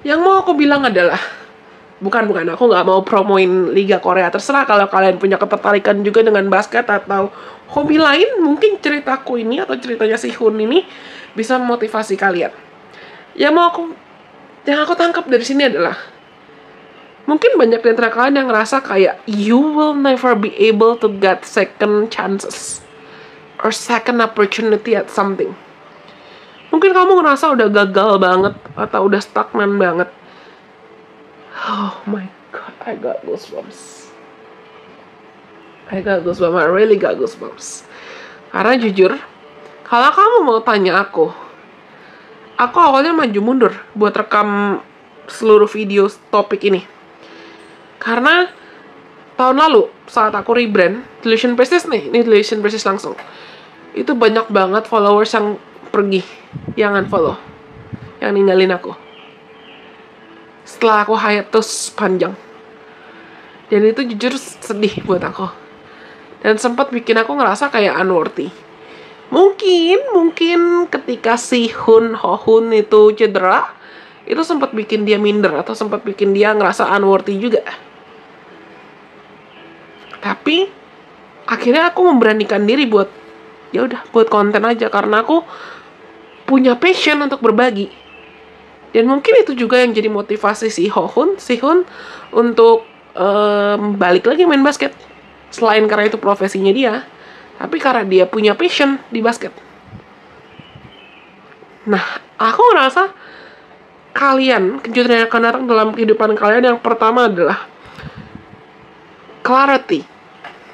Speaker 1: Yang mau aku bilang adalah, bukan, aku nggak mau promoin Liga Korea. Terserah kalau kalian punya ketertarikan juga dengan basket atau hobi lain, mungkin ceritaku ini atau ceritanya si Hun ini bisa memotivasi kalian. Yang aku tangkap dari sini adalah, mungkin banyak di antara kalian yang ngerasa kayak you will never be able to get second chances or second opportunity at something. Mungkin kamu ngerasa udah gagal banget atau udah stagnan banget. Oh my god, I got goosebumps. I really got goosebumps. Karena jujur, kalau kamu mau tanya aku awalnya maju mundur buat rekam seluruh video topik ini. Karena tahun lalu saat aku rebrand Delusion Priestess nih, ini Delusion Priestess langsung. itu banyak banget followers yang pergi, yang unfollow, yang ninggalin aku setelah aku hiatus panjang. Dan itu jujur sedih buat aku, dan sempat bikin aku ngerasa kayak unworthy. Mungkin ketika si Ho-hun itu cedera, itu sempat bikin dia minder atau sempat bikin dia ngerasa unworthy juga. Tapi akhirnya aku memberanikan diri buat ya udah buat konten aja, karena aku punya passion untuk berbagi. Dan mungkin itu juga yang jadi motivasi si Ho-hun untuk balik lagi main basket. Selain karena itu profesinya dia, tapi karena dia punya passion di basket. Nah, aku ngerasa kalian, kejutan yang akan datang dalam kehidupan kalian, yang pertama adalah clarity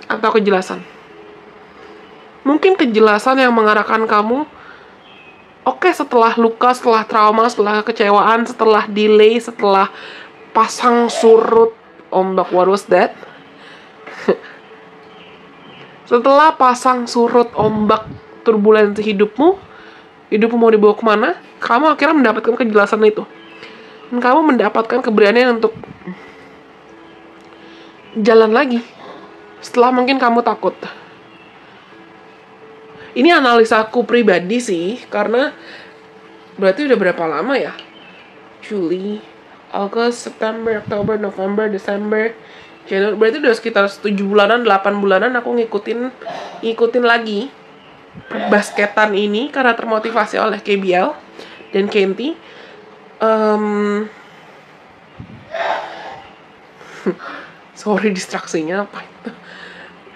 Speaker 1: atau kejelasan. Mungkin kejelasan yang mengarahkan kamu, oke, setelah luka, setelah trauma, setelah kecewaan, setelah delay, setelah pasang surut ombak, what was that? Setelah pasang surut ombak turbulensi hidupmu mau dibawa kemana, kamu akhirnya mendapatkan kejelasan itu. Dan kamu mendapatkan keberanian untuk jalan lagi. Setelah mungkin kamu takut. Ini analisaku pribadi sih, karena berarti udah berapa lama ya? Juli, Agustus, September, Oktober, November, Desember, Januari, berarti udah sekitar 7 bulanan, 8 bulanan aku ngikutin lagi basketan ini karena termotivasi oleh KBL dan Kenti. Sorry distraksinya apa itu.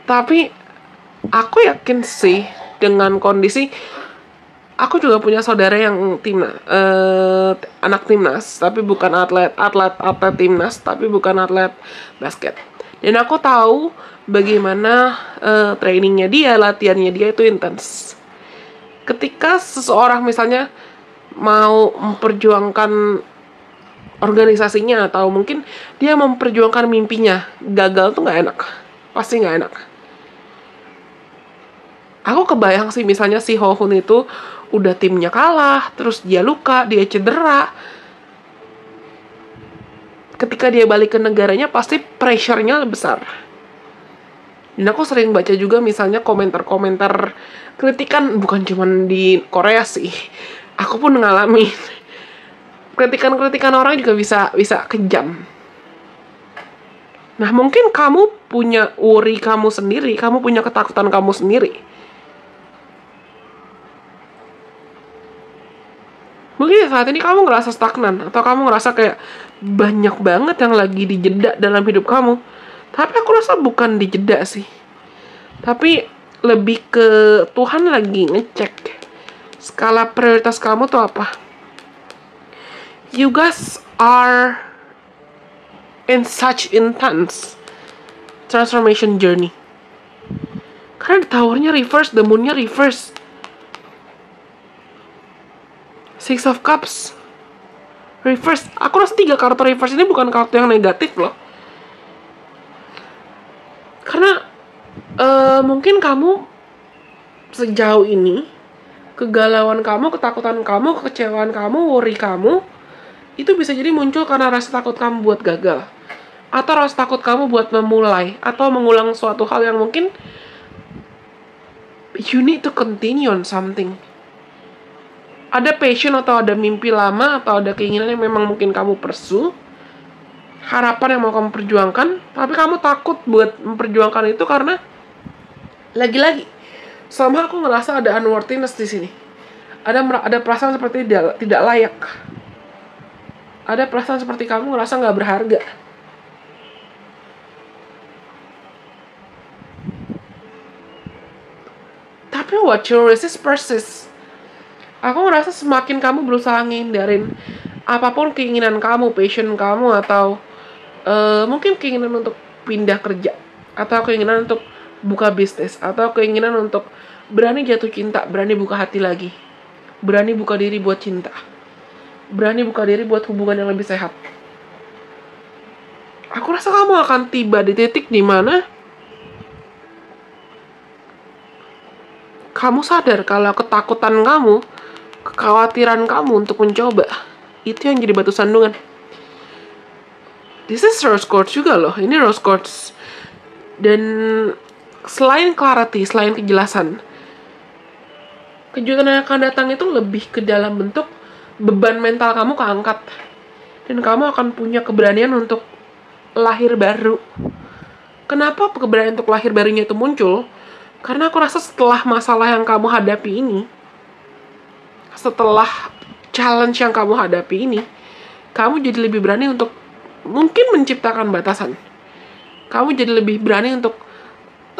Speaker 1: Tapi aku yakin sih dengan kondisi, aku juga punya saudara yang anak timnas, tapi bukan atlet timnas, tapi bukan atlet basket. Dan aku tahu bagaimana trainingnya dia, latihannya dia itu intens. Ketika seseorang misalnya mau memperjuangkan organisasinya, atau mungkin dia memperjuangkan mimpinya, gagal tuh nggak enak, pasti nggak enak. Aku kebayang sih misalnya si Ho-hun itu udah timnya kalah, terus dia luka, dia cedera. Ketika dia balik ke negaranya, pasti pressure-nya lebih besar. Dan aku sering baca juga misalnya komentar-komentar kritikan, bukan cuma di Korea sih. Aku pun mengalami kritikan orang juga bisa kejam. Nah, mungkin kamu punya worry kamu sendiri, kamu punya ketakutan kamu sendiri. Mungkin saat ini kamu ngerasa stagnan, atau kamu ngerasa kayak banyak banget yang lagi dijeda dalam hidup kamu. Tapi aku rasa bukan dijeda sih, tapi lebih ke Tuhan lagi ngecek skala prioritas kamu tuh apa. You guys are in such intense transformation journey. Karena the towernya reverse, the moonnya reverse. Six of Cups reverse. Aku rasa 3 kartu reverse ini bukan kartu yang negatif loh. Karena mungkin kamu sejauh ini, kegalauan kamu, ketakutan kamu, kekecewaan kamu, worry kamu, itu bisa jadi muncul karena rasa takut kamu buat gagal, atau rasa takut kamu buat memulai atau mengulang suatu hal yang mungkin you need to continue on something. Ada passion atau ada mimpi lama atau ada keinginan yang memang mungkin kamu pursue, harapan yang mau kamu perjuangkan, tapi kamu takut buat memperjuangkan itu karena lagi-lagi sama aku ngerasa ada unworthiness di sini. Ada perasaan seperti tidak layak. Ada perasaan seperti kamu ngerasa nggak berharga. Tapi what you resist persists. Aku ngerasa semakin kamu berusaha ngindarin apapun keinginan kamu, passion kamu, atau mungkin keinginan untuk pindah kerja, atau keinginan untuk buka bisnis, atau keinginan untuk berani jatuh cinta, berani buka hati lagi, berani buka diri buat cinta, berani buka diri buat hubungan yang lebih sehat. Aku rasa kamu akan tiba di titik dimana kamu sadar kalau ketakutan kamu, kekhawatiran kamu untuk mencoba, itu yang jadi batu sandungan. This is rose quartz juga loh, ini rose quartz. Dan selain clarity, selain kejelasan, kejutan yang akan datang itu lebih ke dalam bentuk beban mental kamu keangkat. Dan kamu akan punya keberanian untuk lahir baru. Kenapa keberanian untuk lahir barunya itu muncul? Karena aku rasa setelah masalah yang kamu hadapi ini, setelah challenge yang kamu hadapi ini, kamu jadi lebih berani untuk mungkin menciptakan batasan. Kamu jadi lebih berani untuk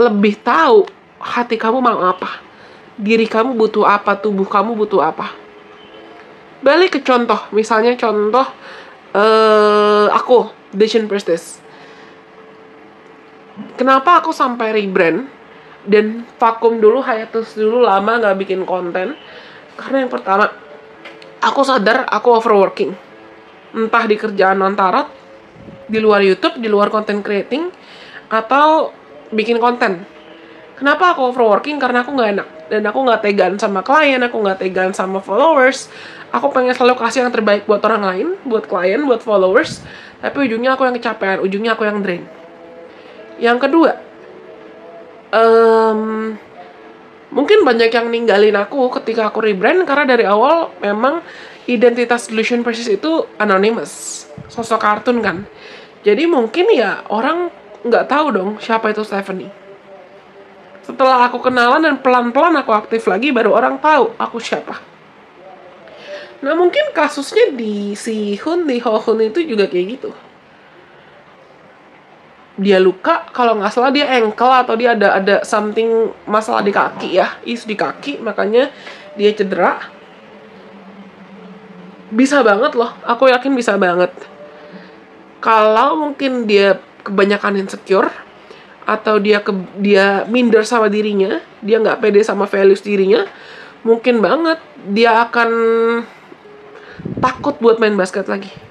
Speaker 1: lebih tahu hati kamu mau apa, diri kamu butuh apa, tubuh kamu butuh apa. Balik ke contoh, misalnya contoh aku, Decision Priestess. Kenapa aku sampai rebrand dan vakum dulu, hiatus dulu lama gak bikin konten? Karena yang pertama, aku sadar aku overworking. Entah di kerjaan non-tarot, di luar YouTube, di luar content creating, atau bikin konten. Kenapa aku overworking? Karena aku gak enak. Dan aku gak tegaan sama klien, aku gak tegaan sama followers. Aku pengen selalu kasih yang terbaik buat orang lain, buat klien, buat followers. Tapi ujungnya aku yang kecapean, ujungnya aku yang drain. Yang kedua, mungkin banyak yang ninggalin aku ketika aku rebrand. Karena dari awal memang identitas Delusion Priestess itu anonymous, sosok kartun kan. Jadi mungkin ya orang nggak tahu dong siapa itu Stephanie. Setelah aku kenalan dan pelan-pelan aku aktif lagi, baru orang tahu aku siapa. Nah mungkin kasusnya di si Hun, di Ho Hun itu juga kayak gitu. Dia luka, kalau nggak salah dia ankle atau dia ada something masalah di kaki ya, isu di kaki, makanya dia cedera. Bisa banget loh, aku yakin bisa banget. Kalau mungkin dia kebanyakan insecure, atau dia minder sama dirinya, dia nggak pede sama values dirinya, mungkin banget dia akan takut buat main basket lagi.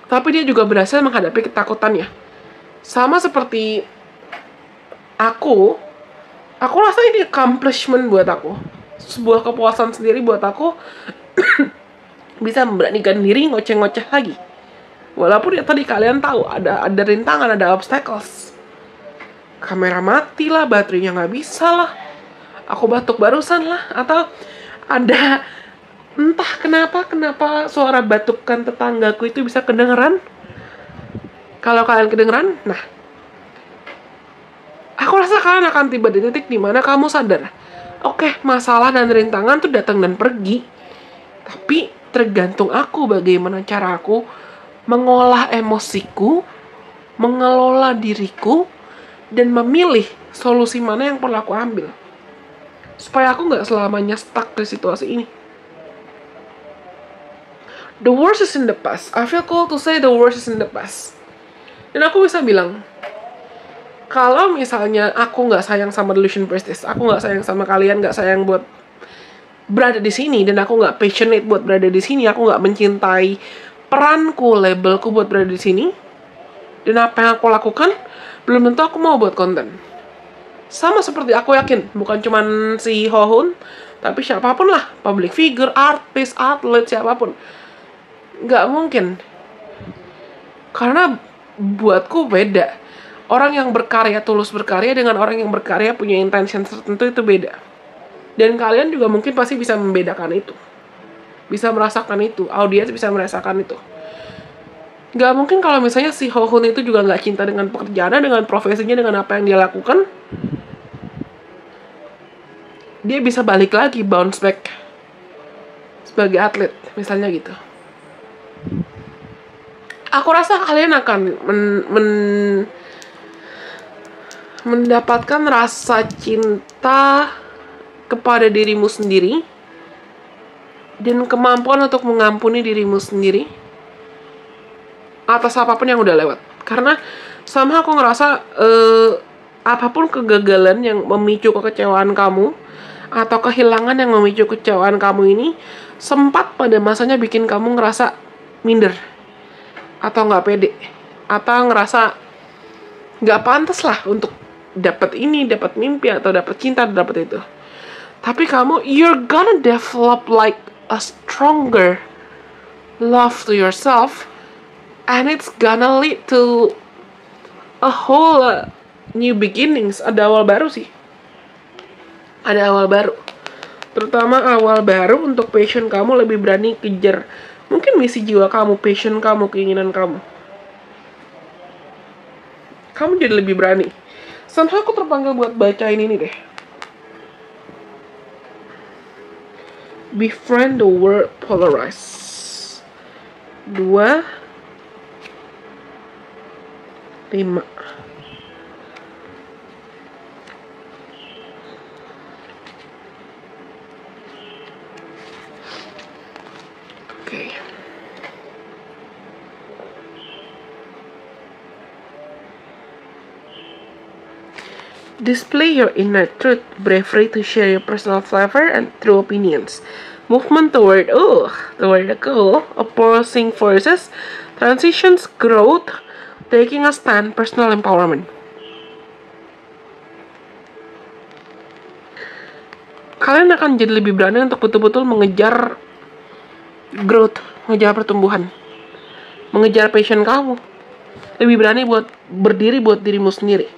Speaker 1: Tapi dia juga berhasil menghadapi ketakutannya. Sama seperti aku rasa ini accomplishment buat aku. Sebuah kepuasan sendiri buat aku bisa memberanikan diri ngoceh-ngoceh lagi. Walaupun ya tadi kalian tahu ada rintangan, ada obstacles. Kamera mati lah, baterainya nggak bisa lah. Aku batuk barusan lah, atau ada entah kenapa suara batukan tetanggaku itu bisa kedengeran. Kalau kalian kedengeran, nah, aku rasa kalian akan tiba di titik dimana kamu sadar, oke, masalah dan rintangan tuh datang dan pergi. Tapi tergantung aku bagaimana cara aku mengolah emosiku, mengelola diriku, dan memilih solusi mana yang perlu aku ambil. Supaya aku nggak selamanya stuck di situasi ini. The worst is in the past. I feel cool to say the worst is in the past. Dan aku bisa bilang, kalau misalnya aku nggak sayang sama Delusion Priestess, aku nggak sayang sama kalian, nggak sayang buat berada di sini, dan aku nggak passionate buat berada di sini, aku nggak mencintai peranku, labelku buat berada di sini, dan apa yang aku lakukan, belum tentu aku mau buat konten. Sama seperti aku yakin, bukan cuman si Ho Hun, tapi siapapun lah, public figure, artis, atlet, siapapun. Nggak mungkin. Karena buatku beda. Orang yang berkarya, tulus berkarya, dengan orang yang berkarya punya intention tertentu itu beda. Dan kalian juga mungkin pasti bisa membedakan itu. Bisa merasakan itu. Audiens bisa merasakan itu. Nggak mungkin kalau misalnya si Ho Hun itu juga nggak cinta dengan pekerjaannya, dengan profesinya, dengan apa yang dia lakukan. Dia bisa balik lagi, bounce back sebagai atlet, misalnya gitu. Aku rasa kalian akan mendapatkan rasa cinta kepada dirimu sendiri dan kemampuan untuk mengampuni dirimu sendiri atas apapun yang udah lewat. Karena sama aku ngerasa apapun kegagalan yang memicu kekecewaan kamu atau kehilangan yang memicu kekecewaan kamu ini sempat pada masanya bikin kamu ngerasa minder atau nggak pede atau ngerasa nggak pantas lah untuk dapat ini, dapat mimpi, atau dapat cinta, dapat itu. Tapi kamu, you're gonna develop like a stronger love to yourself, and it's gonna lead to a whole new beginnings. Ada awal baru sih. Ada awal baru. Terutama awal baru untuk passion kamu, lebih berani kejar. Mungkin misi jiwa kamu, passion kamu, keinginan kamu. Kamu jadi lebih berani. Somehow aku terpanggil buat bacain ini deh. Befriend the world polarized. 2, 5. Oke. Display your inner truth, bravery to share your personal flavor and true opinions. Movement toward the goal, opposing forces, transitions, growth, taking a stand, personal empowerment. Kalian akan jadi lebih berani untuk betul-betul mengejar growth, mengejar pertumbuhan, mengejar passion kamu. Lebih berani buat berdiri buat dirimu sendiri.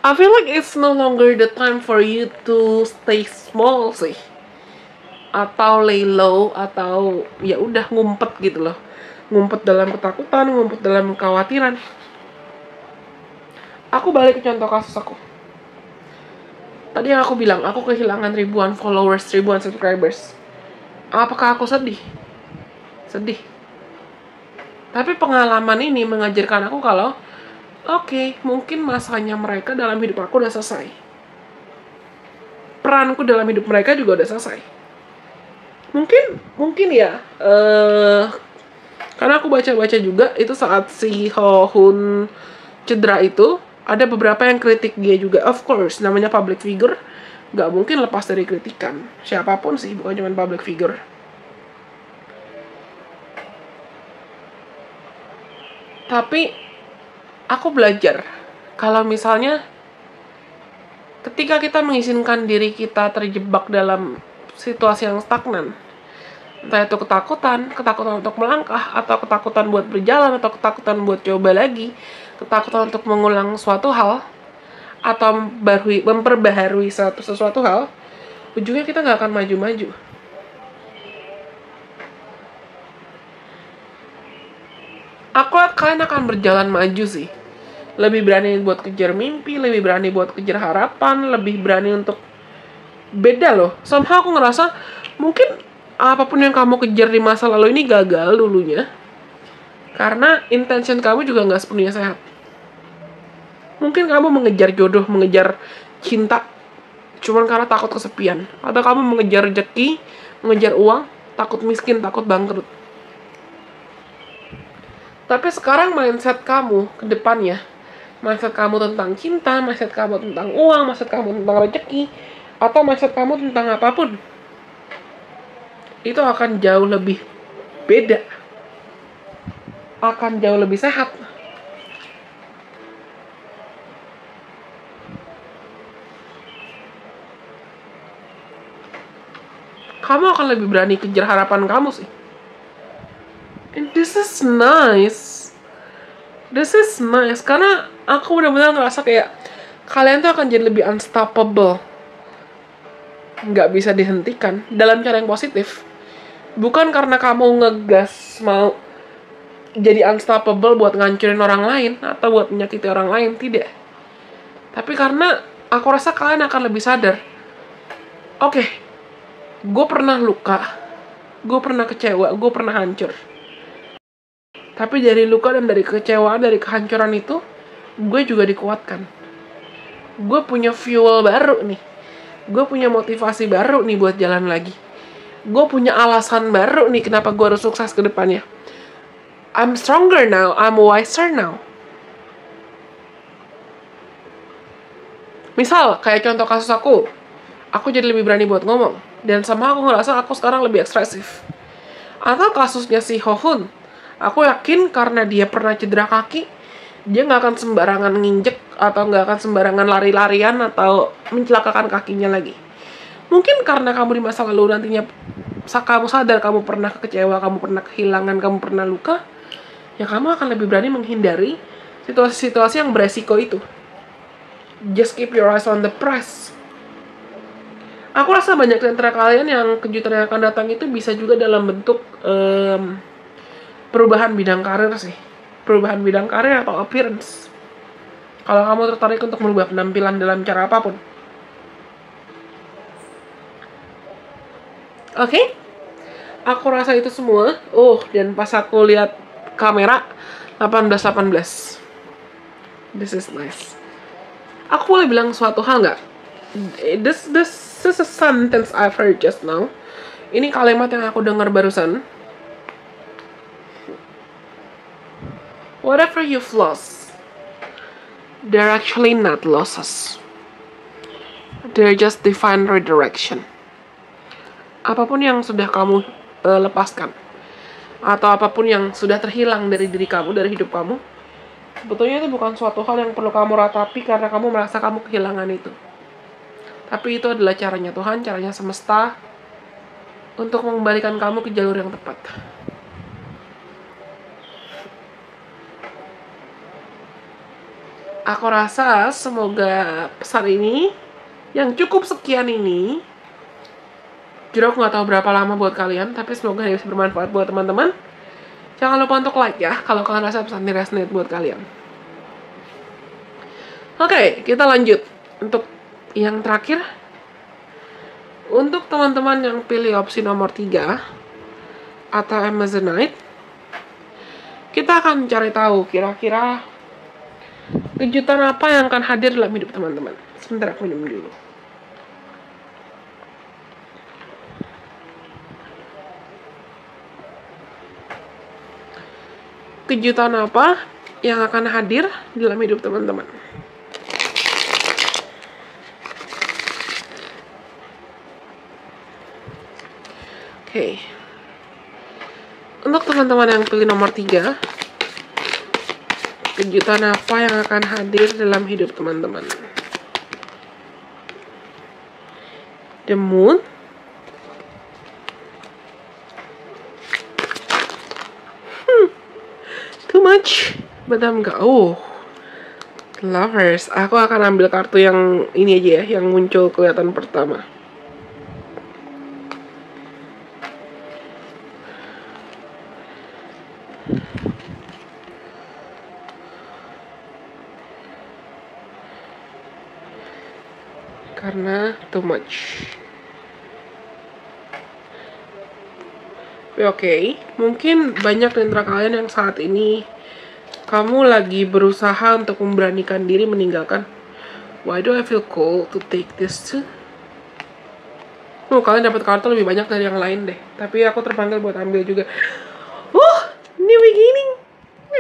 Speaker 1: I feel like it's no longer the time for you to stay small sih, atau lay low, atau ya udah ngumpet gitu loh, ngumpet dalam ketakutan, ngumpet dalam kekhawatiran. Aku balik ke contoh kasus aku. Tadi yang aku bilang, aku kehilangan ribuan followers, ribuan subscribers. Apakah aku sedih? Sedih. Tapi pengalaman ini mengajarkan aku kalau oke, mungkin masanya mereka dalam hidup aku udah selesai. Peranku dalam hidup mereka juga udah selesai. Mungkin ya, karena aku baca-baca juga, itu saat si Ho Hun cedera itu, ada beberapa yang kritik dia juga. Of course, namanya public figure, gak mungkin lepas dari kritikan. Siapapun sih, bukan cuma public figure. Tapi aku belajar kalau misalnya ketika kita mengizinkan diri kita terjebak dalam situasi yang stagnan, entah itu ketakutan untuk melangkah, atau ketakutan buat berjalan, atau ketakutan buat coba lagi, ketakutan untuk mengulang suatu hal, atau memperbaharui sesuatu hal, ujungnya kita nggak akan maju-maju. Aku lihat kalian akan berjalan maju sih. Lebih berani buat kejar mimpi, lebih berani buat kejar harapan, lebih berani untuk beda loh. Somehow aku ngerasa mungkin apapun yang kamu kejar di masa lalu ini gagal dulunya karena intention kamu juga nggak sepenuhnya sehat. Mungkin kamu mengejar jodoh, mengejar cinta cuman karena takut kesepian, atau kamu mengejar rezeki, mengejar uang, takut miskin, takut bangkrut. Tapi sekarang mindset kamu ke depannya, mindset kamu tentang cinta, mindset kamu tentang uang, mindset kamu tentang rezeki, atau mindset kamu tentang apapun, itu akan jauh lebih beda, akan jauh lebih sehat. Kamu akan lebih berani kejar harapan kamu sih. And this is nice. This is nice, karena aku benar-benar ngerasa kayak kalian tuh akan jadi lebih unstoppable. Nggak bisa dihentikan dalam cara yang positif. Bukan karena kamu ngegas mau jadi unstoppable buat ngancurin orang lain atau buat menyakiti orang lain, tidak. Tapi karena aku rasa kalian akan lebih sadar. Oke, gue pernah luka, gue pernah kecewa, gue pernah hancur. Tapi dari luka dan dari kecewaan, dari kehancuran itu, gue juga dikuatkan. Gue punya fuel baru nih. Gue punya motivasi baru nih buat jalan lagi. Gue punya alasan baru nih kenapa gue harus sukses ke depannya. I'm stronger now, I'm wiser now. Misal, kayak contoh kasus aku. aku jadi lebih berani buat ngomong. Dan sama aku ngerasa aku sekarang lebih ekspresif. Atau kasusnya si Hohun, aku yakin karena dia pernah cedera kaki, dia nggak akan sembarangan nginjek atau nggak akan sembarangan lari-larian atau mencelakakan kakinya lagi. Mungkin karena kamu di masa lalu nantinya kamu sadar kamu pernah kecewa, kamu pernah kehilangan, kamu pernah luka, ya kamu akan lebih berani menghindari situasi-situasi yang beresiko itu. Just keep your eyes on the prize. Aku rasa banyak di antara kalian yang kejutan yang akan datang itu bisa juga dalam bentuk perubahan bidang karir sih. Perubahan bidang karir atau appearance. Kalau kamu tertarik untuk merubah penampilan dalam cara apapun. Oke? Aku rasa itu semua. Dan pas aku lihat kamera 18. This is nice. Aku boleh bilang suatu hal nggak? This is a sentence I've heard just now. Ini kalimat yang aku dengar barusan. Whatever you've lost, they're actually not losses. They're just divine redirection. Apapun yang sudah kamu lepaskan, atau apapun yang sudah terhilang dari diri kamu, dari hidup kamu, sebetulnya itu bukan suatu hal yang perlu kamu ratapi karena kamu merasa kamu kehilangan itu. Tapi itu adalah caranya Tuhan, caranya semesta untuk mengembalikan kamu ke jalur yang tepat. Aku rasa semoga pesan ini yang cukup sekian ini, jujur aku nggak tahu berapa lama buat kalian, tapi semoga bisa bermanfaat buat teman-teman. Jangan lupa untuk like ya kalau kalian rasa pesan ini resonate buat kalian. Oke, kita lanjut untuk yang terakhir. Untuk teman-teman yang pilih opsi nomor 3 atau Amazonite, kita akan cari tahu kira-kira kejutan apa yang akan hadir dalam hidup teman-teman. Sebentar aku minum dulu. Kejutan apa yang akan hadir dalam hidup teman-teman? Oke. Untuk teman-teman yang pilih nomor 3, kejutan apa yang akan hadir dalam hidup teman-teman? The Moon, too much, but I'm Lovers. Aku akan ambil kartu yang ini aja ya, yang muncul kelihatan pertama. Karena too much. Oke, mungkin banyak di antara kalian yang saat ini kamu lagi berusaha untuk memberanikan diri meninggalkan. Why do I feel cold to take this too? Kalian dapat kartu lebih banyak dari yang lain deh. Tapi aku terpanggil buat ambil juga. New beginning,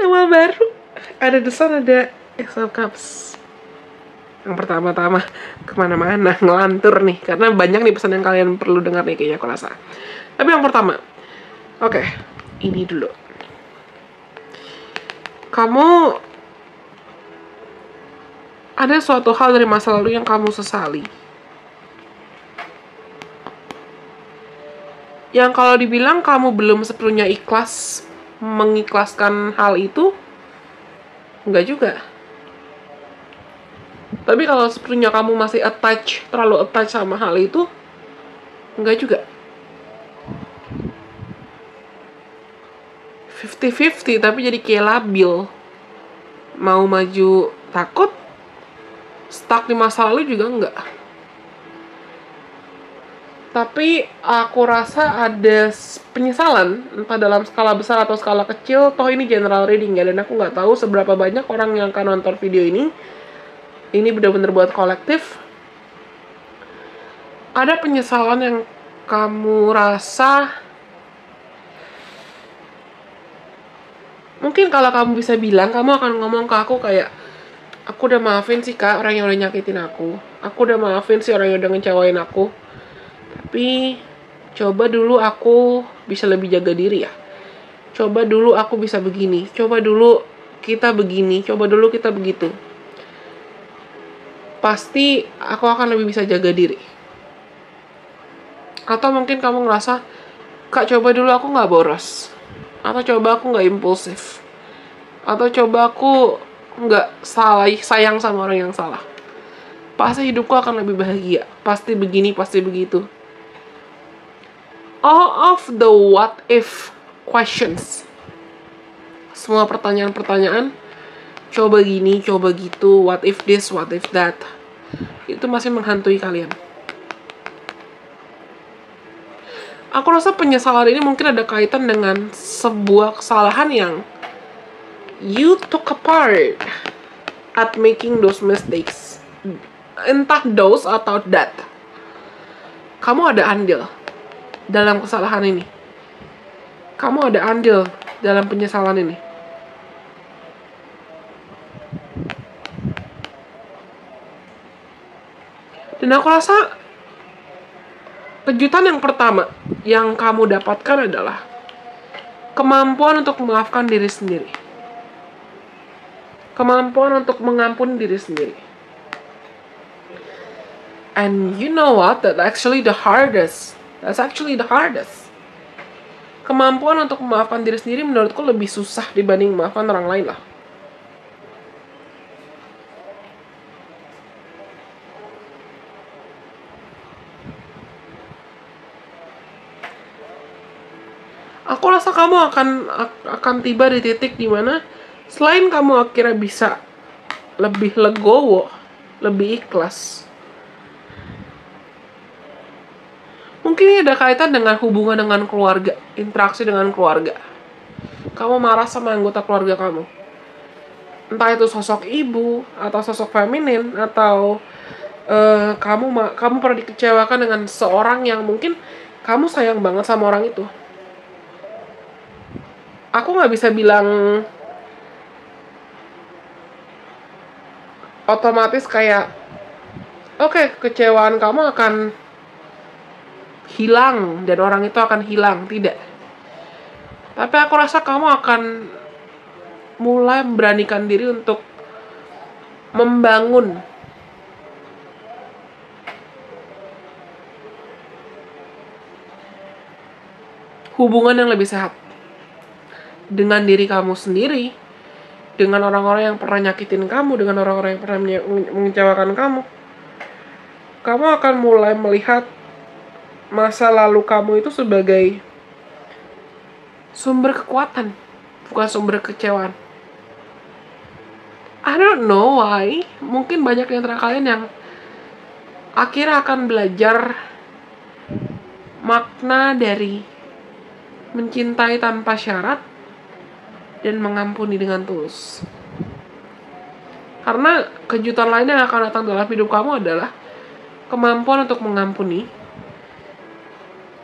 Speaker 1: awal baru. Ada The Sun, ada Ace of Cups. Yang pertama-tama kemana-mana ngelantur nih, karena banyak nih pesan yang kalian perlu dengar nih kayaknya aku rasa. Tapi yang pertama, oke, ini dulu. Kamu ada suatu hal dari masa lalu yang kamu sesali. Yang kalau dibilang kamu belum sepenuhnya ikhlas mengikhlaskan hal itu, enggak juga. Tapi kalau sepenuhnya kamu masih terlalu attach sama hal itu, enggak juga. 50-50, tapi jadi kayak labil. Mau maju takut, stuck di masa lalu juga enggak. Tapi aku rasa ada penyesalan, entah dalam skala besar atau skala kecil. Toh ini general reading ya, dan aku nggak tahu seberapa banyak orang yang akan nonton video ini. Ini benar-benar buat kolektif. Ada penyesalan yang kamu rasa. Mungkin kalau kamu bisa bilang, kamu akan ngomong ke aku kayak, aku udah maafin sih kak orang yang udah nyakitin aku. Aku udah maafin si orang yang udah ngecewain aku. Tapi coba dulu aku bisa lebih jaga diri ya. Coba dulu aku bisa begini. Coba dulu kita begini. Coba dulu kita begitu. Pasti aku akan lebih bisa jaga diri. Atau mungkin kamu ngerasa, Kak, coba dulu aku gak boros. Atau coba aku gak impulsif. Atau coba aku gak sayang sama orang yang salah. Pasti hidupku akan lebih bahagia. Pasti begini, pasti begitu. All of the what if questions. Semua pertanyaan-pertanyaan, coba gini, coba gitu, what if this, what if that. Itu masih menghantui kalian. Aku rasa penyesalan ini mungkin ada kaitan dengan sebuah kesalahan yang you took a part at making those mistakes. Entah those atau that. Kamu ada andil dalam kesalahan ini. Kamu ada andil dalam penyesalan ini. Dan aku rasa kejutan yang pertama yang kamu dapatkan adalah kemampuan untuk memaafkan diri sendiri. Kemampuan untuk mengampuni diri sendiri. And you know what? That's actually the hardest. Kemampuan untuk memaafkan diri sendiri menurutku lebih susah dibanding memaafkan orang lain lah. Aku rasa kamu akan tiba di titik dimana selain kamu akhirnya bisa lebih legowo, lebih ikhlas. Mungkin ini ada kaitan dengan hubungan dengan keluarga, interaksi dengan keluarga. Kamu marah sama anggota keluarga kamu. Entah itu sosok ibu, atau sosok feminin, atau kamu pernah dikecewakan dengan seorang yang mungkin kamu sayang banget sama orang itu. Aku gak bisa bilang otomatis kayak oke, kekecewaan kamu akan hilang dan orang itu akan hilang. Tidak. Tapi aku rasa kamu akan mulai memberanikan diri untuk membangun hubungan yang lebih sehat dengan diri kamu sendiri, dengan orang-orang yang pernah nyakitin kamu, dengan orang-orang yang pernah mengecewakan kamu. Kamu akan mulai melihat masa lalu kamu itu sebagai sumber kekuatan, bukan sumber kekecewaan. I don't know why. Mungkin banyak di antara kalian yang akhirnya akan belajar makna dari mencintai tanpa syarat dan mengampuni dengan tulus. Karena kejutan lain yang akan datang dalam hidup kamu adalah kemampuan untuk mengampuni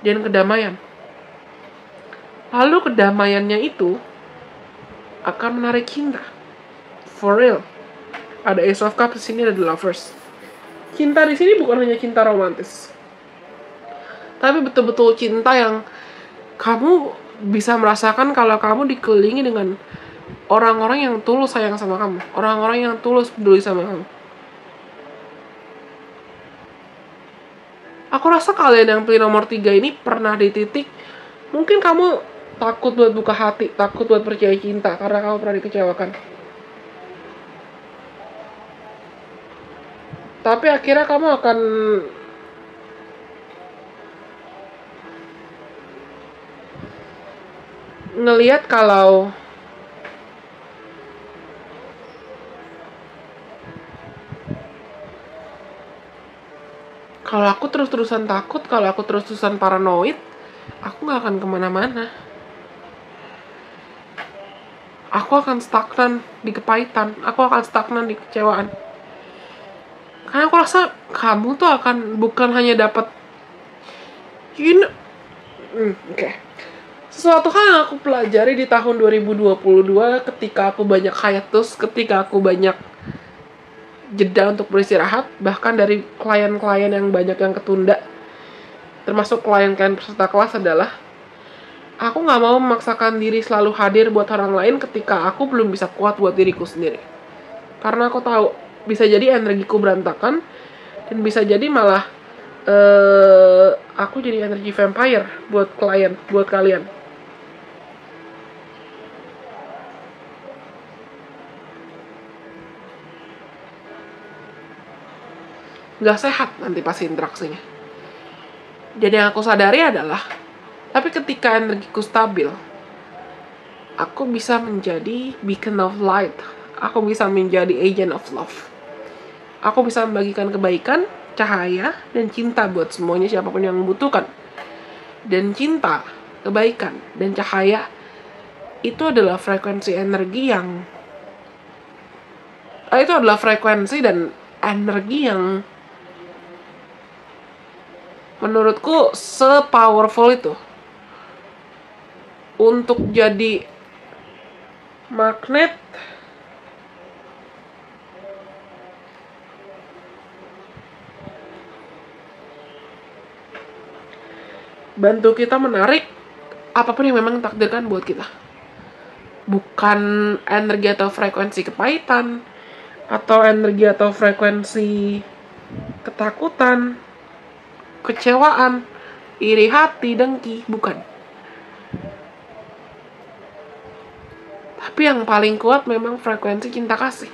Speaker 1: dan kedamaian. Lalu kedamaiannya itu akan menarik cinta. For real. Ada Ace of Cups di sini, ada The Lovers. Cinta di sini bukan hanya cinta romantis, tapi betul-betul cinta yang kamu bisa merasakan kalau kamu dikelilingi dengan orang-orang yang tulus sayang sama kamu, orang-orang yang tulus peduli sama kamu. Aku rasa kalian yang pilih nomor 3 ini pernah di titik mungkin kamu takut buat buka hati, takut buat percaya cinta karena kamu pernah dikecewakan. Tapi akhirnya kamu akan ngelihat kalau aku terus-terusan takut, kalau aku terus-terusan paranoid, aku gak akan kemana-mana. Aku akan stagnan di kepahitan, aku akan stagnan di kecewaan. Karena aku rasa kamu tuh akan bukan hanya dapat sesuatu hal yang aku pelajari di tahun 2022 ketika aku banyak hiatus, ketika aku banyak jeda untuk beristirahat, bahkan dari klien-klien yang banyak yang ketunda, termasuk klien-klien peserta kelas, adalah aku nggak mau memaksakan diri selalu hadir buat orang lain ketika aku belum bisa kuat buat diriku sendiri. Karena aku tahu bisa jadi energiku berantakan, dan bisa jadi malah aku jadi energi vampire buat kalian. Nggak sehat nanti pas interaksinya. Jadi yang aku sadari adalah, tapi ketika energiku stabil, aku bisa menjadi beacon of light. Aku bisa menjadi agent of love. Aku bisa membagikan kebaikan, cahaya, dan cinta buat semuanya, siapapun yang membutuhkan. Dan cinta, kebaikan, dan cahaya itu adalah frekuensi energi yang itu adalah frekuensi dan energi yang menurutku se-powerful itu untuk jadi magnet bantu kita menarik apapun yang memang takdirkan buat kita. Bukan energi atau frekuensi kepahitan, atau energi atau frekuensi ketakutan, kecewaan, iri hati, dengki, bukan. Tapi yang paling kuat memang frekuensi cinta kasih,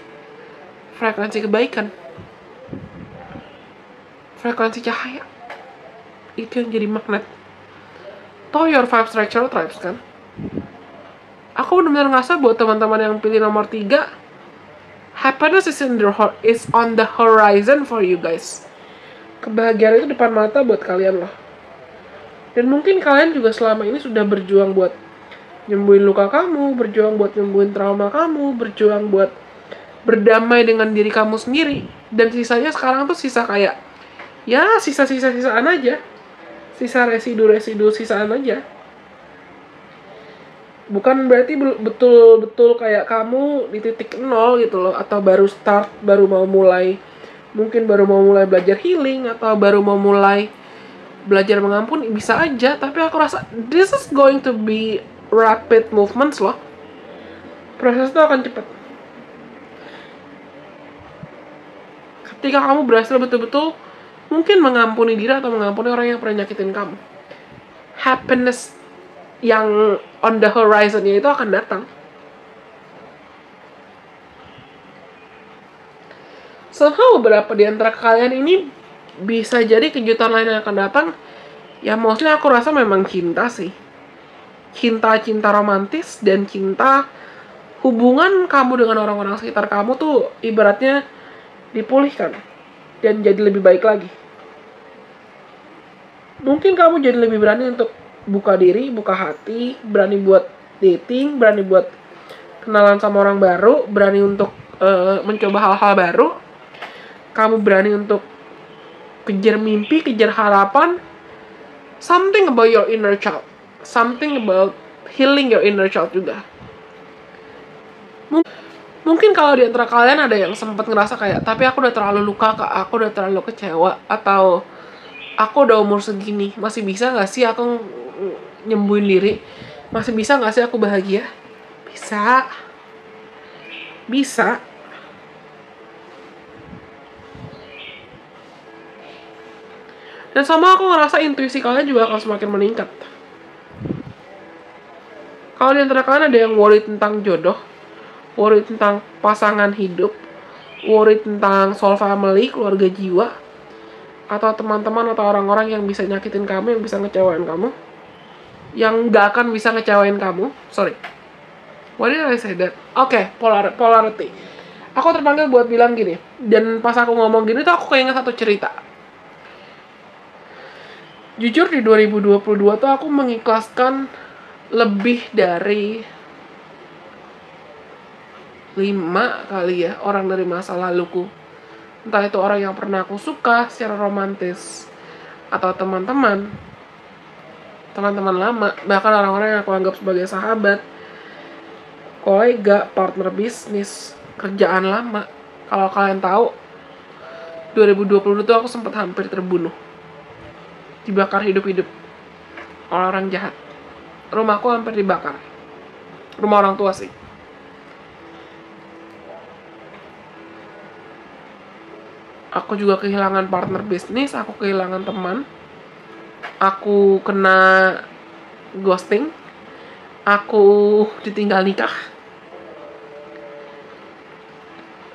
Speaker 1: frekuensi kebaikan, frekuensi cahaya. Itu yang jadi magnet. Toh your five structural tribes kan. Aku benar-benar ngerasa buat teman-teman yang pilih nomor 3, happiness is on the horizon for you guys. Kebahagiaan itu depan mata buat kalian loh. Dan mungkin kalian juga selama ini sudah berjuang buat nyembuhin luka kamu, berjuang buat nyembuhin trauma kamu, berjuang buat berdamai dengan diri kamu sendiri. Dan sisanya sekarang tuh sisa kayak, ya sisa-sisaan aja. Sisa residu-residu sisaan aja. Bukan berarti betul-betul kayak kamu di titik 0 gitu loh, atau baru start, baru mau mulai, mungkin baru mau mulai belajar healing, atau baru mau mulai belajar mengampuni, bisa aja. Tapi aku rasa this is going to be rapid movements loh. Proses itu akan cepat. Ketika kamu berhasil betul-betul mungkin mengampuni diri atau mengampuni orang yang pernah nyakitin kamu, happiness yang on the horizon-nya itu akan datang. Somehow beberapa di antara kalian ini bisa jadi kejutan lain yang akan datang. Ya mostly aku rasa memang cinta sih. Cinta romantis dan cinta hubungan kamu dengan orang-orang sekitar kamu tuh ibaratnya dipulihkan dan jadi lebih baik lagi. Mungkin kamu jadi lebih berani untuk buka diri, buka hati, berani buat dating, berani buat kenalan sama orang baru, berani untuk mencoba hal-hal baru. Kamu berani untuk kejar mimpi, kejar harapan. Something about your inner child. Something about healing your inner child juga. Mungkin kalau di antara kalian ada yang sempat ngerasa kayak, tapi aku udah terlalu luka, aku udah terlalu kecewa, atau aku udah umur segini, masih bisa gak sih aku nyembuhin diri? Masih bisa gak sih aku bahagia? Bisa. Bisa. Dan sama aku ngerasa intuisi kalian juga akan semakin meningkat. Kalau di antara kalian ada yang worry tentang jodoh, worry tentang pasangan hidup, worry tentang soul family, keluarga jiwa, atau teman-teman atau orang-orang yang bisa nyakitin kamu, yang bisa ngecewain kamu, yang gak akan bisa ngecewain kamu. Sorry, why did I say that? Oke, polarity. Aku terpanggil buat bilang gini, dan pas aku ngomong gini tuh aku keinget satu cerita. Jujur di 2022 tuh aku mengikhlaskan lebih dari 5 kali ya orang dari masa laluku. Entah itu orang yang pernah aku suka secara romantis, atau teman-teman lama, bahkan orang-orang yang aku anggap sebagai sahabat, kolega, partner bisnis, kerjaan lama. Kalau kalian tahu, 2020 tuh aku sempat hampir terbunuh. Dibakar hidup-hidup oleh orang jahat. Rumahku hampir dibakar. Rumah orang tua sih. Aku juga kehilangan partner bisnis, aku kehilangan teman. Aku kena ghosting. Aku ditinggal nikah.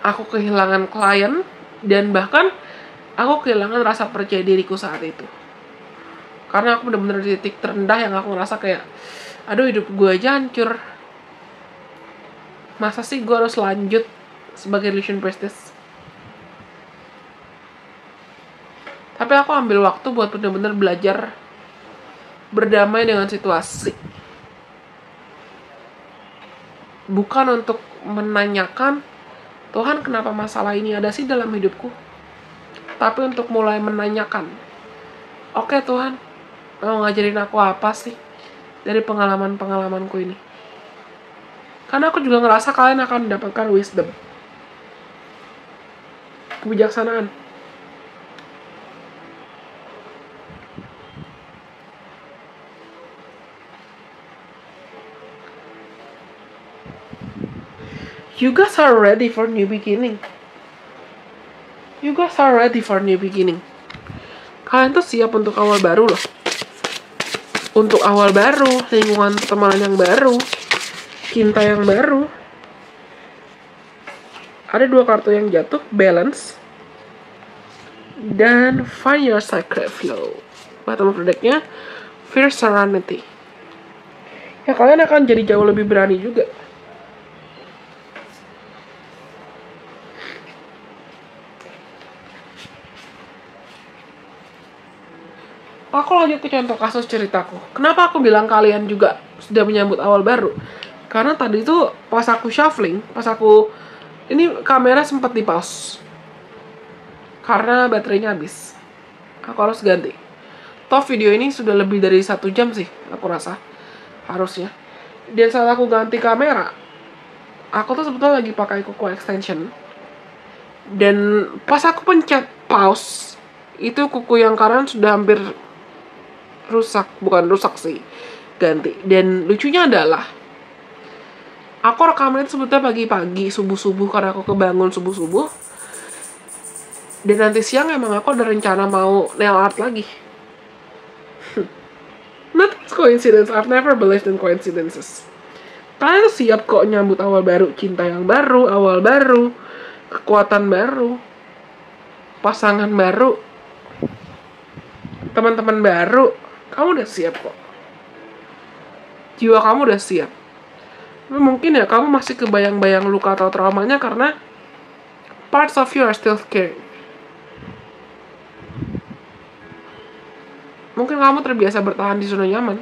Speaker 1: Aku kehilangan klien. Dan bahkan aku kehilangan rasa percaya diriku saat itu. Karena aku benar-benar di titik terendah yang aku ngerasa kayak, aduh hidup gue aja hancur. Masa sih gue harus lanjut sebagai illusion priestess? Tapi aku ambil waktu buat benar-benar belajar berdamai dengan situasi. Bukan untuk menanyakan, Tuhan kenapa masalah ini ada sih dalam hidupku? Tapi untuk mulai menanyakan, oke Tuhan, mau ngajarin aku apa sih dari pengalaman-pengalamanku ini? Karena aku juga ngerasa kalian akan mendapatkan wisdom, kebijaksanaan. You guys are ready for new beginning. You guys are ready for new beginning. Kalian tuh siap untuk awal baru loh. Untuk awal baru, lingkungan pertemanan yang baru, cinta yang baru. Ada 2 kartu yang jatuh, balance dan find your sacred flow. Bottom of the deck-nya, fierce serenity. Ya kalian akan jadi jauh lebih berani juga. Aku lanjut ke contoh kasus ceritaku. Kenapa aku bilang kalian juga sudah menyambut awal baru? Karena tadi tuh pas aku shuffling, ini kamera sempat di pause karena baterainya habis. Aku harus ganti. Toh video ini sudah lebih dari 1 jam sih, aku rasa harusnya. Dan saat aku ganti kamera, aku tuh sebetulnya lagi pakai kuku extension. Dan pas aku pencet pause, itu kuku yang kanan sudah hampir bukan rusak sih, ganti. Dan lucunya adalah aku rekaman itu sebetulnya pagi-pagi, subuh-subuh, karena aku kebangun subuh-subuh. Dan nanti siang emang aku ada rencana mau nail art lagi. Not coincidence, I've never believed in coincidences. Kalian siap kok nyambut awal baru, cinta yang baru, awal baru, kekuatan baru, pasangan baru, teman-teman baru. Kamu udah siap kok. Jiwa kamu udah siap. Tapi mungkin ya kamu masih kebayang-bayang luka atau traumanya karena parts of you are still scared. Mungkin kamu terbiasa bertahan di zona nyaman.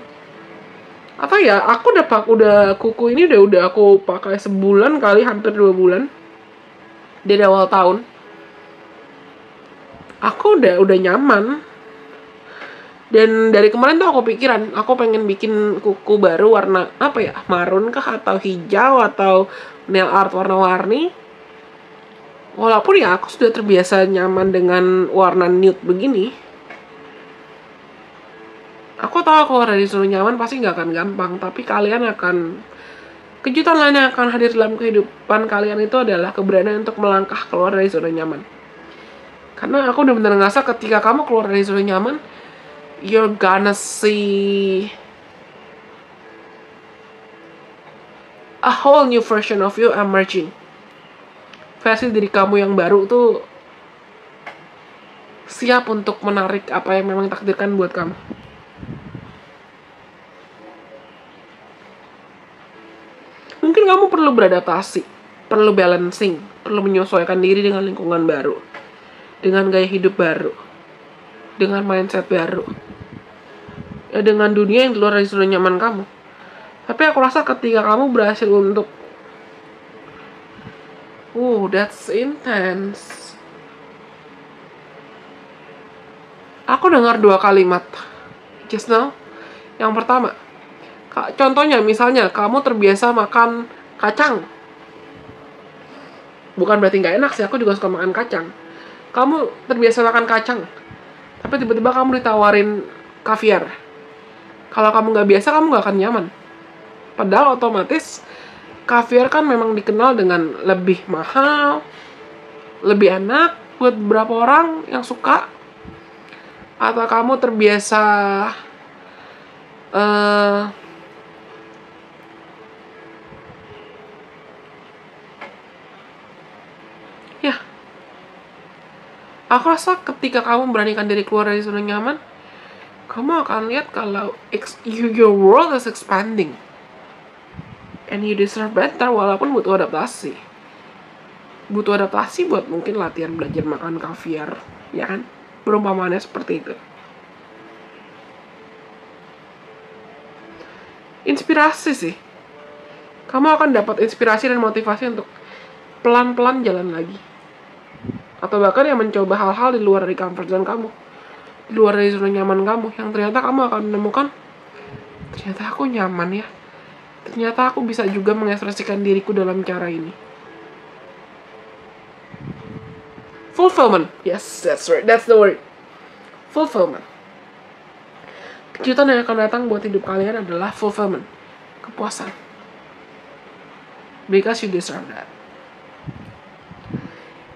Speaker 1: Atau ya aku udah kuku ini udah aku pakai sebulan kali, hampir 2 bulan. Dari awal tahun. Aku udah nyaman. Dan dari kemarin tuh aku pikiran, aku pengen bikin kuku baru warna apa ya, marun kah atau hijau atau nail art warna-warni. Walaupun ya aku sudah terbiasa nyaman dengan warna nude begini. Aku tahu kalau dari zona nyaman pasti nggak akan gampang, tapi kalian akan, kejutan lain yang akan hadir dalam kehidupan kalian itu adalah keberanian untuk melangkah keluar dari zona nyaman. Karena aku udah bener ngerasa ketika kamu keluar dari zona nyaman, you're gonna see a whole new version of you emerging. Versi diri kamu yang baru tuh siap untuk menarik apa yang memang takdirkan buat kamu. Mungkin kamu perlu beradaptasi, perlu balancing, perlu menyesuaikan diri dengan lingkungan baru, dengan gaya hidup baru, dengan mindset baru, ya dengan dunia yang di luar dari zona nyaman kamu. Tapi aku rasa ketika kamu berhasil untuk that's intense. Aku dengar 2 kalimat just now. Yang pertama, contohnya misalnya kamu terbiasa makan kacang. Bukan berarti nggak enak sih, aku juga suka makan kacang. kamu terbiasa makan kacang, tapi tiba-tiba kamu ditawarin kaviar. Kalau kamu nggak biasa, kamu nggak akan nyaman. Padahal otomatis kaviar kan memang dikenal dengan lebih mahal, lebih enak buat beberapa orang yang suka. Atau kamu terbiasa ya, aku rasa ketika kamu beranikan diri keluar dari zona nyaman, kamu akan lihat kalau your world is expanding. And you deserve better, walaupun butuh adaptasi. Butuh adaptasi buat mungkin latihan belajar makan kaviar, ya kan? Perumpamaannya seperti itu. Inspirasi sih. Kamu akan dapat inspirasi dan motivasi untuk pelan-pelan jalan lagi. Atau bahkan yang mencoba hal-hal di luar dari comfort zone kamu, di luar dari zona nyaman kamu, yang ternyata kamu akan menemukan, ternyata aku nyaman ya, ternyata aku bisa juga mengekspresikan diriku dalam cara ini. Fulfillment, yes, that's right, that's the word. Fulfillment. Kejutan yang akan datang buat hidup kalian adalah fulfillment, kepuasan. Because you deserve that.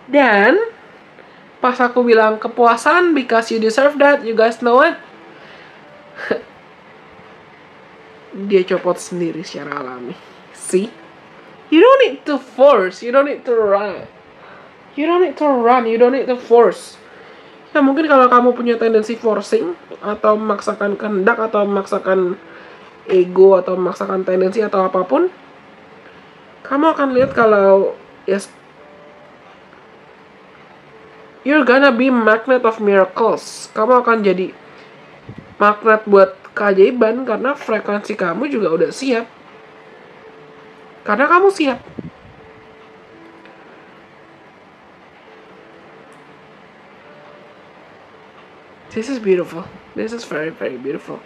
Speaker 1: Dan pas aku bilang kepuasan because you deserve that, you guys know what? Dia copot sendiri secara alami. See? You don't need to force, you don't need to run. You don't need to run, you don't need to force. Ya mungkin kalau kamu punya tendensi forcing, atau memaksakan kehendak, atau memaksakan ego, atau memaksakan tendensi, atau apapun, kamu akan lihat kalau yes, you're gonna be magnet of miracles. Kamu akan jadi magnet buat keajaiban karena frekuensi kamu juga udah siap. Karena kamu siap. This is beautiful. This is very, very beautiful.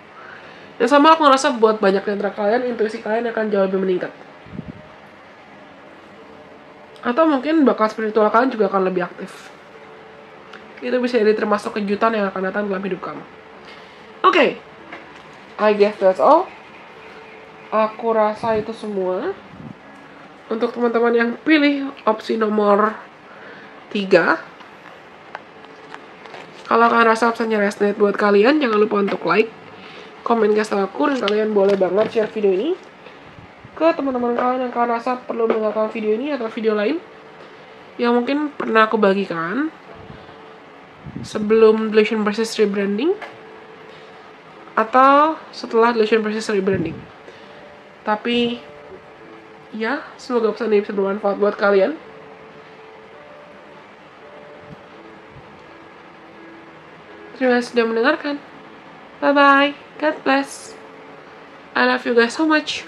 Speaker 1: Dan sama aku ngerasa buat banyak di antara kalian, intuisi kalian akan jauh lebih meningkat. Atau mungkin bakal spiritual kalian juga akan lebih aktif. Itu bisa jadi termasuk kejutan yang akan datang dalam hidup kamu. Okay. I guess that's all. Aku rasa itu semua. Untuk teman-teman yang pilih opsi nomor 3, kalau kalian rasa opsinya resonate buat kalian, jangan lupa untuk like, komen kasih aku, dan kalian boleh banget share video ini ke teman-teman kalian yang kalian rasa perlu mendengarkan video ini atau video lain yang mungkin pernah aku bagikan sebelum Delusion versus Rebranding atau setelah Delusion versus Rebranding. Tapi ya, semoga pesan ini bisa bermanfaat buat kalian. Terima kasih sudah mendengarkan. Bye bye. God bless. I love you guys so much.